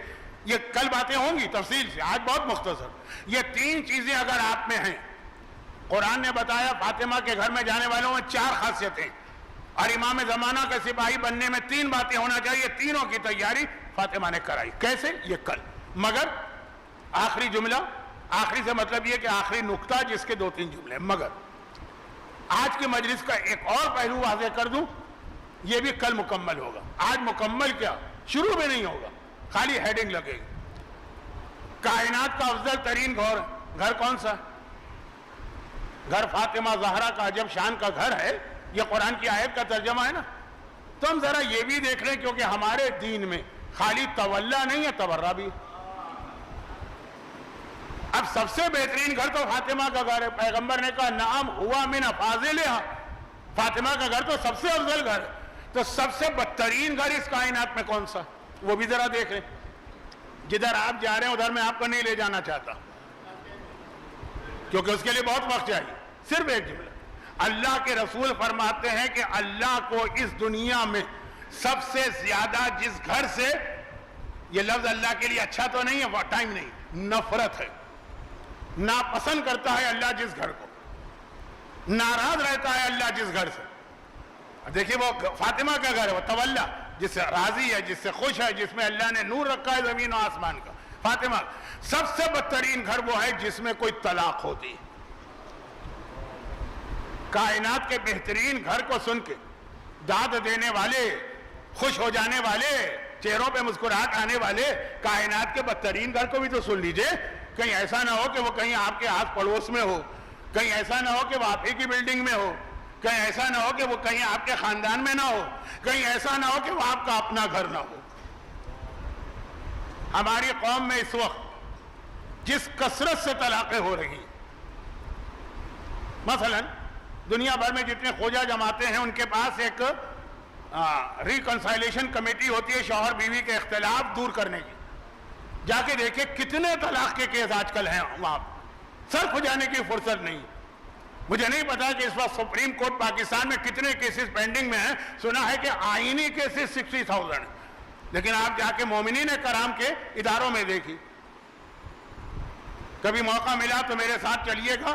یہ کل باتیں ہوں گی تفصیل سے، آج بہت مختصر۔ یہ تین چیزیں اگر آپ میں ہیں، قرآن نے بتایا فاطمہ کے گھر میں جانے والوں میں 4 خاصیتیں، اور امام زمانہ کا سپاہی بننے میں 3 باتیں ہونا چاہیے، تینوں کی تیاری فاطمہ نے کرائی۔ کیسے؟ یہ کل۔ مگر آخری جملہ، آخری سے مطلب یہ کہ آخری نقطہ جس کے 2-3 جملے، مگر آج کی مجلس کا ایک اور پہلو واضح کر دوں، یہ بھی کل مکمل ہوگا۔ آج مکمل کیا، شروع بھی نہیں ہوگا، خالی ہیڈنگ لگے گی۔ کائنات کا افضل ترین گھر کون سا؟ گھر فاطمہ زہرا کا عجب شان کا گھر ہے، یہ قرآن کی آیت کا ترجمہ ہے نا۔ تو ہم ذرا یہ بھی دیکھ لیں، کیونکہ ہمارے دین میں خالی تولا نہیں ہے، تبرہ بھی۔ اب سب سے بہترین گھر تو فاطمہ کا گھر ہے، پیغمبر نے کہا نعم ہوا من افاضلہا، فاطمہ کا گھر تو سب سے افضل گھر ہے۔ تو سب سے بدترین گھر اس کائنات میں کون سا، وہ بھی ذرا دیکھ لیں۔ جدھر آپ جا رہے ہیں ادھر میں آپ کو نہیں لے جانا چاہتا، کیونکہ اس کے لیے بہت وقت چاہیے۔ صرف ایک جملہ، اللہ کے رسول فرماتے ہیں کہ اللہ کو اس دنیا میں سب سے زیادہ جس گھر سے، یہ لفظ اللہ کے لیے اچھا تو نہیں ہے، وہ ٹائم نہیں، نفرت ہے، ناپسند کرتا ہے اللہ جس گھر کو، ناراض رہتا ہے اللہ جس گھر سے۔ دیکھیے وہ فاطمہ کا گھر ہے، وہ تولا، جس سے راضی ہے، جس سے خوش ہے، جس میں اللہ نے نور رکھا ہے زمین و آسمان کا۔ فاطمہ سب سے بدترین گھر وہ ہے جس میں کوئی طلاق ہوتی ہے۔ کائنات کے بہترین گھر کو سن کے داد دینے والے، خوش ہو جانے والے، چہروں پہ مسکراہٹ آنے والے کائنات کے بدترین گھر کو بھی تو سن لیجئے۔ کہیں ایسا نہ ہو کہ وہ کہیں آپ کے آس پڑوس میں ہو، کہیں ایسا نہ ہو کہ وہ آپ ہی کی بلڈنگ میں ہو، کہیں ایسا نہ ہو کہ وہ کہیں آپ کے خاندان میں نہ ہو، کہیں ایسا نہ ہو کہ وہ آپ کا اپنا گھر نہ ہو۔ ہماری قوم میں اس وقت جس کثرت سے طلاقیں ہو رہی ہیں، مثلا دنیا بھر میں جتنے خوجہ جماعتیں ہیں ان کے پاس ایک ریکنسائلیشن کمیٹی ہوتی ہے شوہر بیوی کے اختلاف دور کرنے کی۔ جا کے دیکھیں کتنے طلاق کے کیس آج کل ہیں وہاں، صرف جانے کی فرصت نہیں۔ مجھے نہیں پتا کہ اس وقت سپریم کورٹ پاکستان میں کتنے کیسز پینڈنگ میں ہیں، سنا ہے کہ آئینی کیسز 60,000 ہیں، لیکن آپ جا کے مومنین کرام کے اداروں میں دیکھیں۔ کبھی موقع ملا تو میرے ساتھ چلیے گا،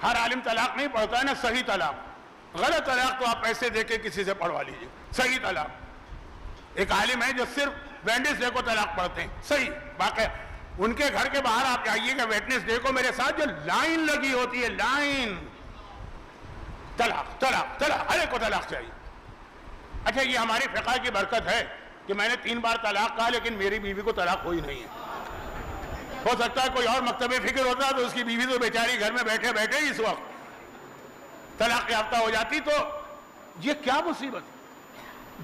ہر عالم طلاق نہیں پڑھتا ہے نا، صحیح طلاق، غلط طلاق تو آپ پیسے دے کے کسی سے پڑھوا لیجئے، صحیح طلاق۔ ایک عالم ہے جو صرف ویڈنس ڈے کو طلاق پڑھتے ہیں، صحیح، باقی ان کے گھر کے باہر آپ جائیے گا ویڈنس ڈے کو، میرے ساتھ جو لائن لگی ہوتی ہے، لائن، طلاق طلاق طلاق، ہر ایک کو طلاق چاہیے۔ اچھا یہ ہماری فقہ کی برکت ہے کہ میں نے 3 بار طلاق کہا لیکن میری بیوی کو طلاق ہوئی نہیں ہے۔ ہو سکتا ہے کوئی اور مکتب فکر ہوتا تو اس کی بیوی تو بیچاری گھر میں بیٹھے بیٹھے اس وقت طلاق یافتہ ہو جاتی۔ تو یہ کیا مصیبت ہے؟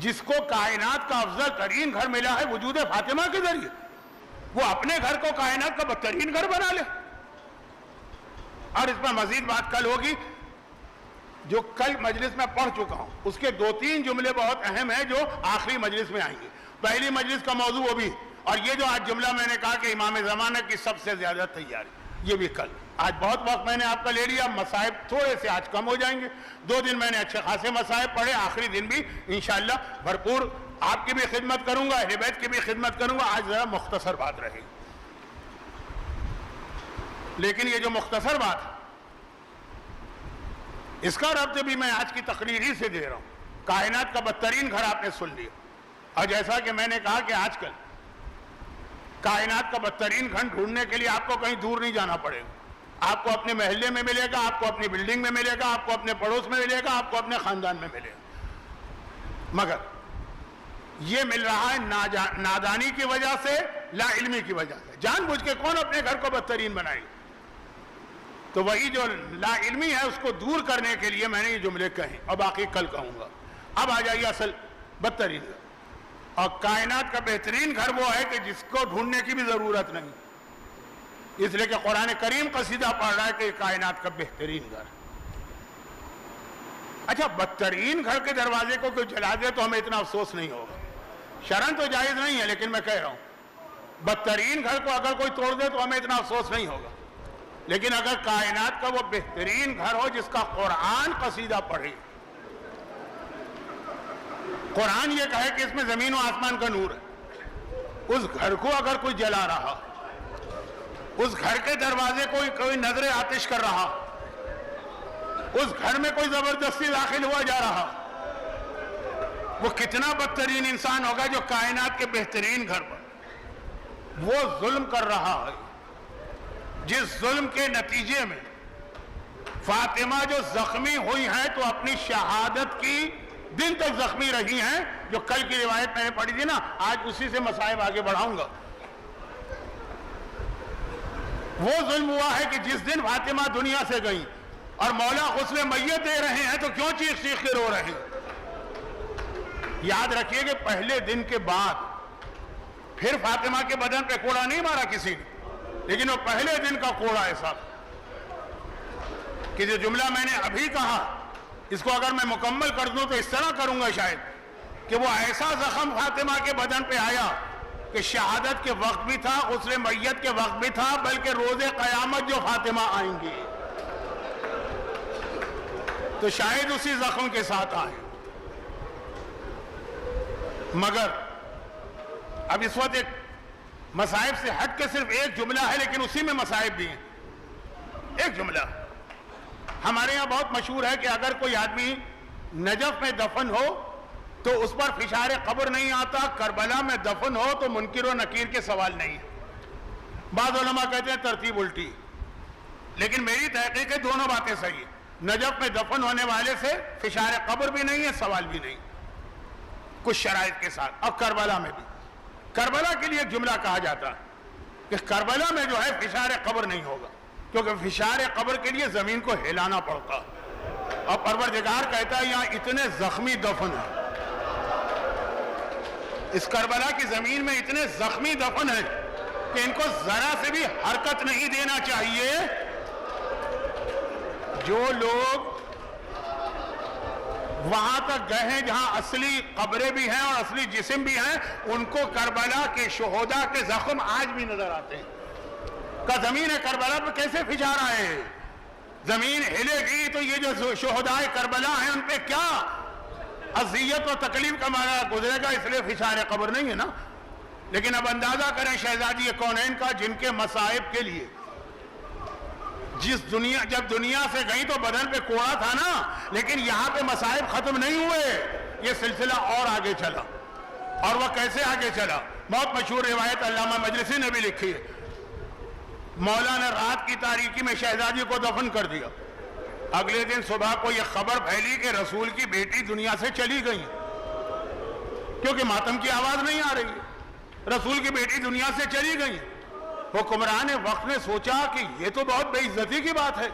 جس کو کائنات کا افضل ترین گھر ملا ہے وجود فاطمہ کے ذریعے، وہ اپنے گھر کو کائنات کا بدترین گھر بنا لے۔ اور اس پر مزید بات کل ہوگی، جو کل مجلس میں پڑھ چکا ہوں اس کے 2-3 جملے بہت اہم ہیں جو آخری مجلس میں آئیں گے۔ پہلی مجلس کا موضوع وہ بھی، اور یہ جو آج جملہ میں نے کہا کہ امام زمانہ کی سب سے زیادہ تیاری، یہ بھی کل۔ آج بہت وقت میں نے آپ کا لے لیا، مصائب تھوڑے سے آج کم ہو جائیں گے۔ 2 دن میں نے اچھے خاصے مصائب پڑھے، آخری دن بھی انشاءاللہ بھرپور آپ کی بھی خدمت کروں گا، اہل بیت کی بھی خدمت کروں گا۔ آج ذرا مختصر بات رہے گی۔ لیکن یہ جو مختصر بات ہے اس کا ربط بھی میں آج کی تقریر ہی سے دے رہا ہوں۔ کائنات کا بدترین گھر آپ نے سن لیا، اور جیسا کہ میں نے کہا کہ آج کل کائنات کا بدترین گھر ڈھونڈنے کے لیے آپ کو کہیں دور نہیں جانا پڑے گا، آپ کو اپنے محلے میں ملے گا، آپ کو اپنی بلڈنگ میں ملے گا، آپ کو اپنے پڑوس میں ملے گا، آپ کو اپنے خاندان میں ملے گا، مگر یہ مل رہا ہے نادانی کی وجہ سے، لا علمی کی وجہ سے۔ جان بوجھ کے کون اپنے گھر کو بدترین بنائے گا؟ تو وہی جو لا علمی ہے اس کو دور کرنے کے لیے میں نے یہ جملے کہیں، اور باقی کل کہوں گا۔ اب آ جائیے اصل بدترین گھر، اور کائنات کا بہترین گھر وہ ہے کہ جس کو ڈھونڈنے کی بھی ضرورت نہیں، اس لیے کہ قرآن کریم قصیدہ پڑھ رہا ہے کہ کائنات کا بہترین گھر۔ اچھا، بدترین گھر کے دروازے کو کوئی جلا دے تو ہمیں اتنا افسوس نہیں ہوگا، شرعاً تو جائز نہیں ہے، لیکن میں کہہ رہا ہوں بدترین گھر کو اگر کوئی توڑ دے تو ہمیں اتنا افسوس نہیں ہوگا، لیکن اگر کائنات کا وہ بہترین گھر ہو جس کا قرآن قصیدہ پڑھے، قرآن یہ کہے کہ اس میں زمین و آسمان کا نور ہے، اس گھر کو اگر کوئی جلا رہا، اس گھر کے دروازے کو کوئی نظر آتش کر رہا، اس گھر میں کوئی زبردستی داخل ہوا جا رہا، وہ کتنا بدترین انسان ہوگا جو کائنات کے بہترین گھر پر وہ ظلم کر رہا ہے، جس ظلم کے نتیجے میں فاطمہ جو زخمی ہوئی ہیں تو اپنی شہادت کی دن تک زخمی رہی ہیں، جو کل کی روایت میں نے پڑھی تھی نا، آج اسی سے مصائب آگے بڑھاؤں گا۔ وہ ظلم ہوا ہے کہ جس دن فاطمہ دنیا سے گئی اور مولا غسل میت دے رہے ہیں تو کیوں چیخ چیخ کے رو رہے ہیں؟ یاد رکھیے کہ پہلے دن کے بعد پھر فاطمہ کے بدن پہ کوڑا نہیں مارا کسی نے، لیکن وہ پہلے دن کا کوڑا ایسا کہ جو جملہ میں نے ابھی کہا اس کو اگر میں مکمل کر دوں تو اس طرح کروں گا شاید کہ وہ ایسا زخم فاطمہ کے بدن پہ آیا کہ شہادت کے وقت بھی تھا، غسل میت کے وقت بھی تھا، بلکہ روز قیامت جو فاطمہ آئیں گی تو شاید اسی زخم کے ساتھ آئیں۔ مگر اب اس وقت ایک مصائب سے ہٹ کے صرف ایک جملہ ہے، لیکن اسی میں مصائب بھی ہیں۔ ایک جملہ ہمارے یہاں بہت مشہور ہے کہ اگر کوئی آدمی نجف میں دفن ہو تو اس پر فشار قبر نہیں آتا، کربلا میں دفن ہو تو منکر و نکیر کے سوال نہیں ہے۔ بعض علماء کہتے ہیں ترتیب الٹی، لیکن میری تحقیق ہے دونوں باتیں صحیح ہیں۔ نجف میں دفن ہونے والے سے فشار قبر بھی نہیں ہے، سوال بھی نہیں، کچھ شرائط کے ساتھ۔ اور کربلا میں بھی، کربلا کے لیے ایک جملہ کہا جاتا ہے کہ کربلا میں جو ہے فشار قبر نہیں ہوگا، کیونکہ فشار قبر کے لیے زمین کو ہلانا پڑتا ہے، اور پروردگار کہتا ہے یہاں اتنے زخمی دفن ہیں، اس کربلا کی زمین میں اتنے زخمی دفن ہیں کہ ان کو ذرا سے بھی حرکت نہیں دینا چاہیے۔ جو لوگ وہاں تک گئے ہیں جہاں اصلی قبریں بھی ہیں اور اصلی جسم بھی ہیں، ان کو کربلا کے شہداء کے زخم آج بھی نظر آتے ہیں۔ کہ زمین کربلا پہ کیسے فشار آئے؟ زمین ہلے گی تو یہ جو شہداء کربلا ہیں ان پہ کیا اذیت و تکلیف کا مارا گزرے گا، اس لیے فشار قبر نہیں ہے نا۔ لیکن اب اندازہ کریں شہزادی کونین کا، جن کے مصائب کے لیے جب دنیا سے گئی تو بدن پہ کوڑا تھا نا، لیکن یہاں پہ مصائب ختم نہیں ہوئے، یہ سلسلہ اور آگے چلا۔ اور وہ کیسے آگے چلا؟ بہت مشہور روایت علامہ مجلسی نے بھی لکھی ہے۔ مولا نے رات کی تاریکی میں شہزادی کو دفن کر دیا، اگلے دن صبح کو یہ خبر پھیلی کہ رسول کی بیٹی دنیا سے چلی گئی، کیونکہ ماتم کی آواز نہیں آ رہی ہے، رسول کی بیٹی دنیا سے چلی گئی۔ حکمران وقت نے سوچا کہ یہ تو بہت بے عزتی کی بات ہے،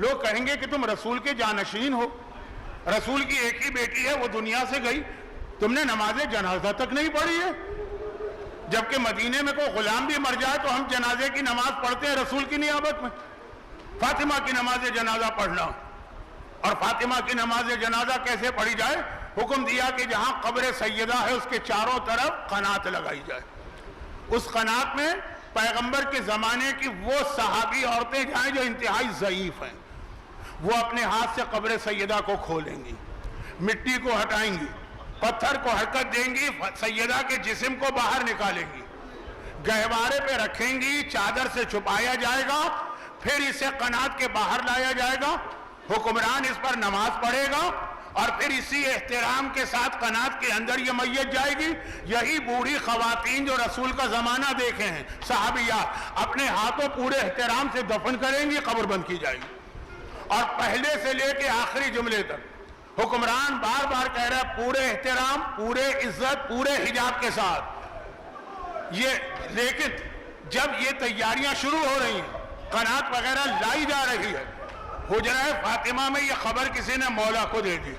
لوگ کہیں گے کہ تم رسول کے جانشین ہو، رسول کی ایک ہی بیٹی ہے وہ دنیا سے گئی، تم نے نماز جنازہ تک نہیں پڑھی ہے، جبکہ مدینے میں کوئی غلام بھی مر جائے تو ہم جنازے کی نماز پڑھتے ہیں رسول کی نیابت میں۔ فاطمہ کی نماز جنازہ پڑھنا، اور فاطمہ کی نماز جنازہ کیسے پڑھی جائے؟ حکم دیا کہ جہاں قبر سیدہ ہے اس کے چاروں طرف قنات لگائی جائے، اس قنات میں پیغمبر کے زمانے کی وہ صحابی عورتیں جائیں جو انتہائی ضعیف ہیں، وہ اپنے ہاتھ سے قبر سیدہ کو کھولیں گی، مٹی کو ہٹائیں گی، پتھر کو حرکت دیں گی، سیدہ کے جسم کو باہر نکالیں گی، گہوارے پہ رکھیں گی، چادر سے چھپایا جائے گا، پھر اسے قنات کے باہر لایا جائے گا، حکمران اس پر نماز پڑھے گا، اور پھر اسی احترام کے ساتھ قنات کے اندر یہ میت جائے گی۔ یہی بوڑھی خواتین جو رسول کا زمانہ دیکھے ہیں صحابیات، اپنے ہاتھوں پورے احترام سے دفن کریں گی، قبر بند کی جائے گی۔ اور پہلے سے لے کے آخری جملے تک حکمران بار بار کہہ رہا ہے پورے احترام، پورے عزت، پورے حجاب کے ساتھ لیکن جب یہ تیاریاں شروع ہو رہی ہیں، قنات وغیرہ لائی جا رہی ہے، حجرہ فاطمہ میں یہ خبر کسی نے مولا کو دے دی۔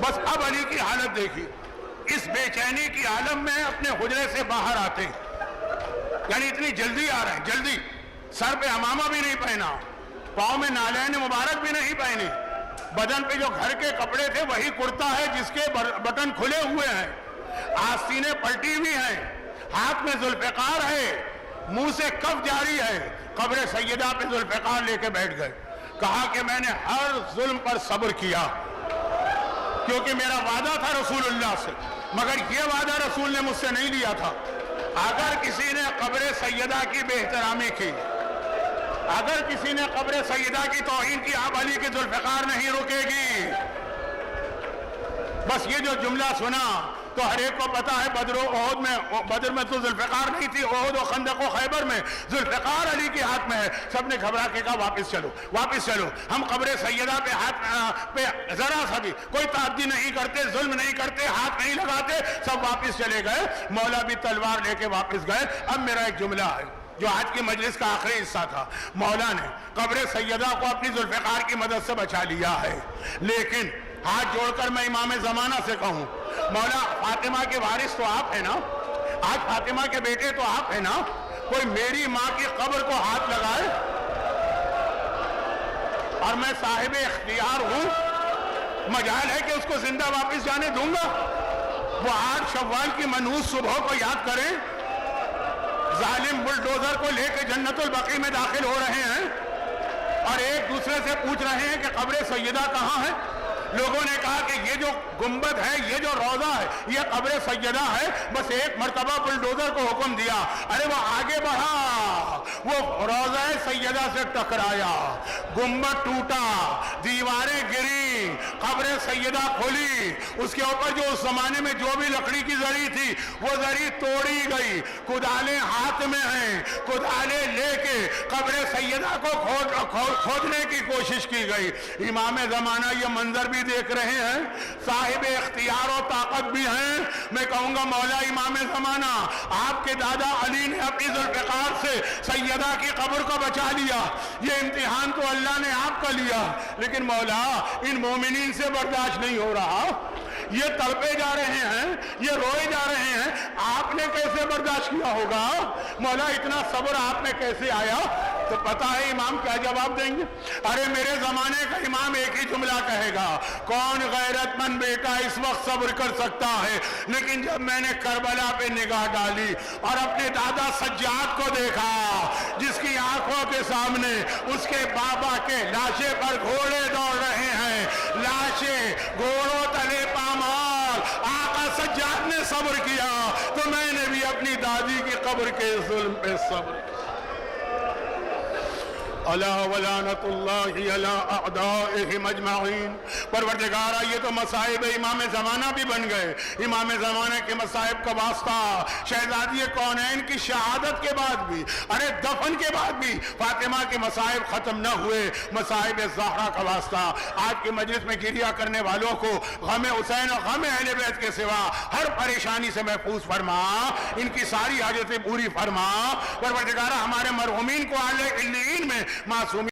بس اب علی کی حالت دیکھی، اس بے چینی کی عالم میں اپنے حجرے سے باہر آتے ہیں، یعنی اتنی جلدی آ رہے ہیں، جلدی، سر پہ امامہ بھی نہیں پہنا، پاؤں میں نالین مبارک بھی نہیں پہنی، بدن پہ جو گھر کے کپڑے تھے وہی کرتا ہے جس کے بٹن کھلے ہوئے ہیں، آستینیں پلٹی ہوئی ہیں، ہاتھ میں ذوالفقار ہے، منہ سے کف جاری ہے۔ قبر سیدہ پہ ذوالفقار لے کے بیٹھ گئے، کہا کہ میں نے ہر ظلم پر صبر کیا کیونکہ میرا وعدہ تھا رسول اللہ سے، مگر یہ وعدہ رسول نے مجھ سے نہیں لیا تھا۔ اگر کسی نے قبر سیدہ کی بے احترامی کی، اگر کسی نے قبر سیدہ کی توہین کی، آپ علی کی ذوالفقار نہیں رکے گی۔ بس یہ جو جملہ سنا تو ہر ایک کو پتا ہے بدر میں تو ذوالفقار نہیں تھی، احد و خندق و خیبر میں ذوالفقار علی کے ہاتھ میں ہے۔ سب نے گھبرا کے کہا واپس چلو، واپس چلو، ہم قبر سیدہ پہ ہاتھ پہ ذرا سا بھی کوئی تعدی نہیں کرتے، ظلم نہیں کرتے، ہاتھ نہیں لگاتے، سب واپس چلے گئے۔ مولا بھی تلوار لے کے واپس گئے۔ اب میرا ایک جملہ ہے جو آج کی مجلس کا آخری حصہ تھا، مولا نے قبر سیدہ کو اپنی ذوالفقار کی مدد سے بچا لیا ہے، لیکن ہاتھ جوڑ کر میں امام زمانہ سے کہوں، مولا فاطمہ کے وارث تو آپ ہیں نا، آج فاطمہ کے بیٹے تو آپ ہیں نا، کوئی میری ماں کی قبر کو ہاتھ لگائے اور میں صاحب اختیار ہوں، مجال ہے کہ اس کو زندہ واپس جانے دوں گا؟ وہ 8 شوال کی منحوس صبح کو یاد کریں، ظالم بلڈوزر کو لے کے جنت البقیع میں داخل ہو رہے ہیں اور ایک دوسرے سے پوچھ رہے ہیں کہ قبر سیدہ کہاں ہے؟ لوگوں نے کہا کہ یہ جو گنبد ہے، یہ جو روضہ ہے، یہ قبر سیدہ ہے۔ بس ایک مرتبہ بلڈوزر کو حکم دیا، ارے وہ آگے بڑھا، وہ روضہ سیدہ سے ٹکرایا، گنبد ٹوٹا، دیواریں گری، قبر سیدہ کھلی، اس کے اوپر جو اس زمانے میں جو بھی لکڑی کی زری تھی وہ زری توڑی گئی، کدالیں ہاتھ میں ہیں، کدالیں لے کے قبر سیدہ کو کھودنے کی کوشش کی گئی۔ امام زمانہ یہ منظر بھی دیکھ رہے ہیں، صاحب اختیار و طاقت بھی ہیں۔ میں کہوں گا مولا امام زمانہ، آپ کے دادا علی نے اپنی ذوالفقار سے سیدہ کی قبر کو بچا لیا، یہ امتحان تو اللہ نے آپ کا لیا، لیکن مولا ان مومنین سے برداشت نہیں ہو رہا، یہ تڑپے جا رہے ہیں، یہ روئے جا رہے ہیں، آپ نے کیسے برداشت کیا ہوگا؟ مولا اتنا صبر آپ میں کیسے آیا؟ تو پتا ہے امام کیا جواب دیں گے؟ ارے میرے زمانے کا امام ایک ہی جملہ کہے گا، کون غیرت مند بیٹا اس وقت صبر کر سکتا ہے؟ لیکن جب میں نے کربلا پہ نگاہ ڈالی اور اپنے دادا سجاد کو دیکھا جس کی آنکھوں کے سامنے اس کے بابا کے لاشے پر گھوڑے دوڑ رہے ہیں، لاشیں گھوڑوں تلے پامال، آقا سجاد نے صبر کیا تو میں نے بھی اپنی دادی کی قبر کے ظلم پہ صبر کیا۔ الا ولعنت اللہ علی اعدائہم اجمعین۔ پروردگارہ یہ تو مصائب امام زمانہ بھی بن گئے، امام زمانہ کے مصائب کا واسطہ شہزادی کونین کی شہادت کے بعد بھی، ارے دفن کے بعد بھی فاطمہ کے مصائب ختم نہ ہوئے، مصائب زہرا کا واسطہ آج کی مجلس میں گریہ کرنے والوں کو غم حسین اور غم اہل بیت کے سوا ہر پریشانی سے محفوظ فرما، ان کی ساری حاجتیں پوری فرما۔ پروردگارہ ہمارے مرحومین کو اعلی علیین میں معصومی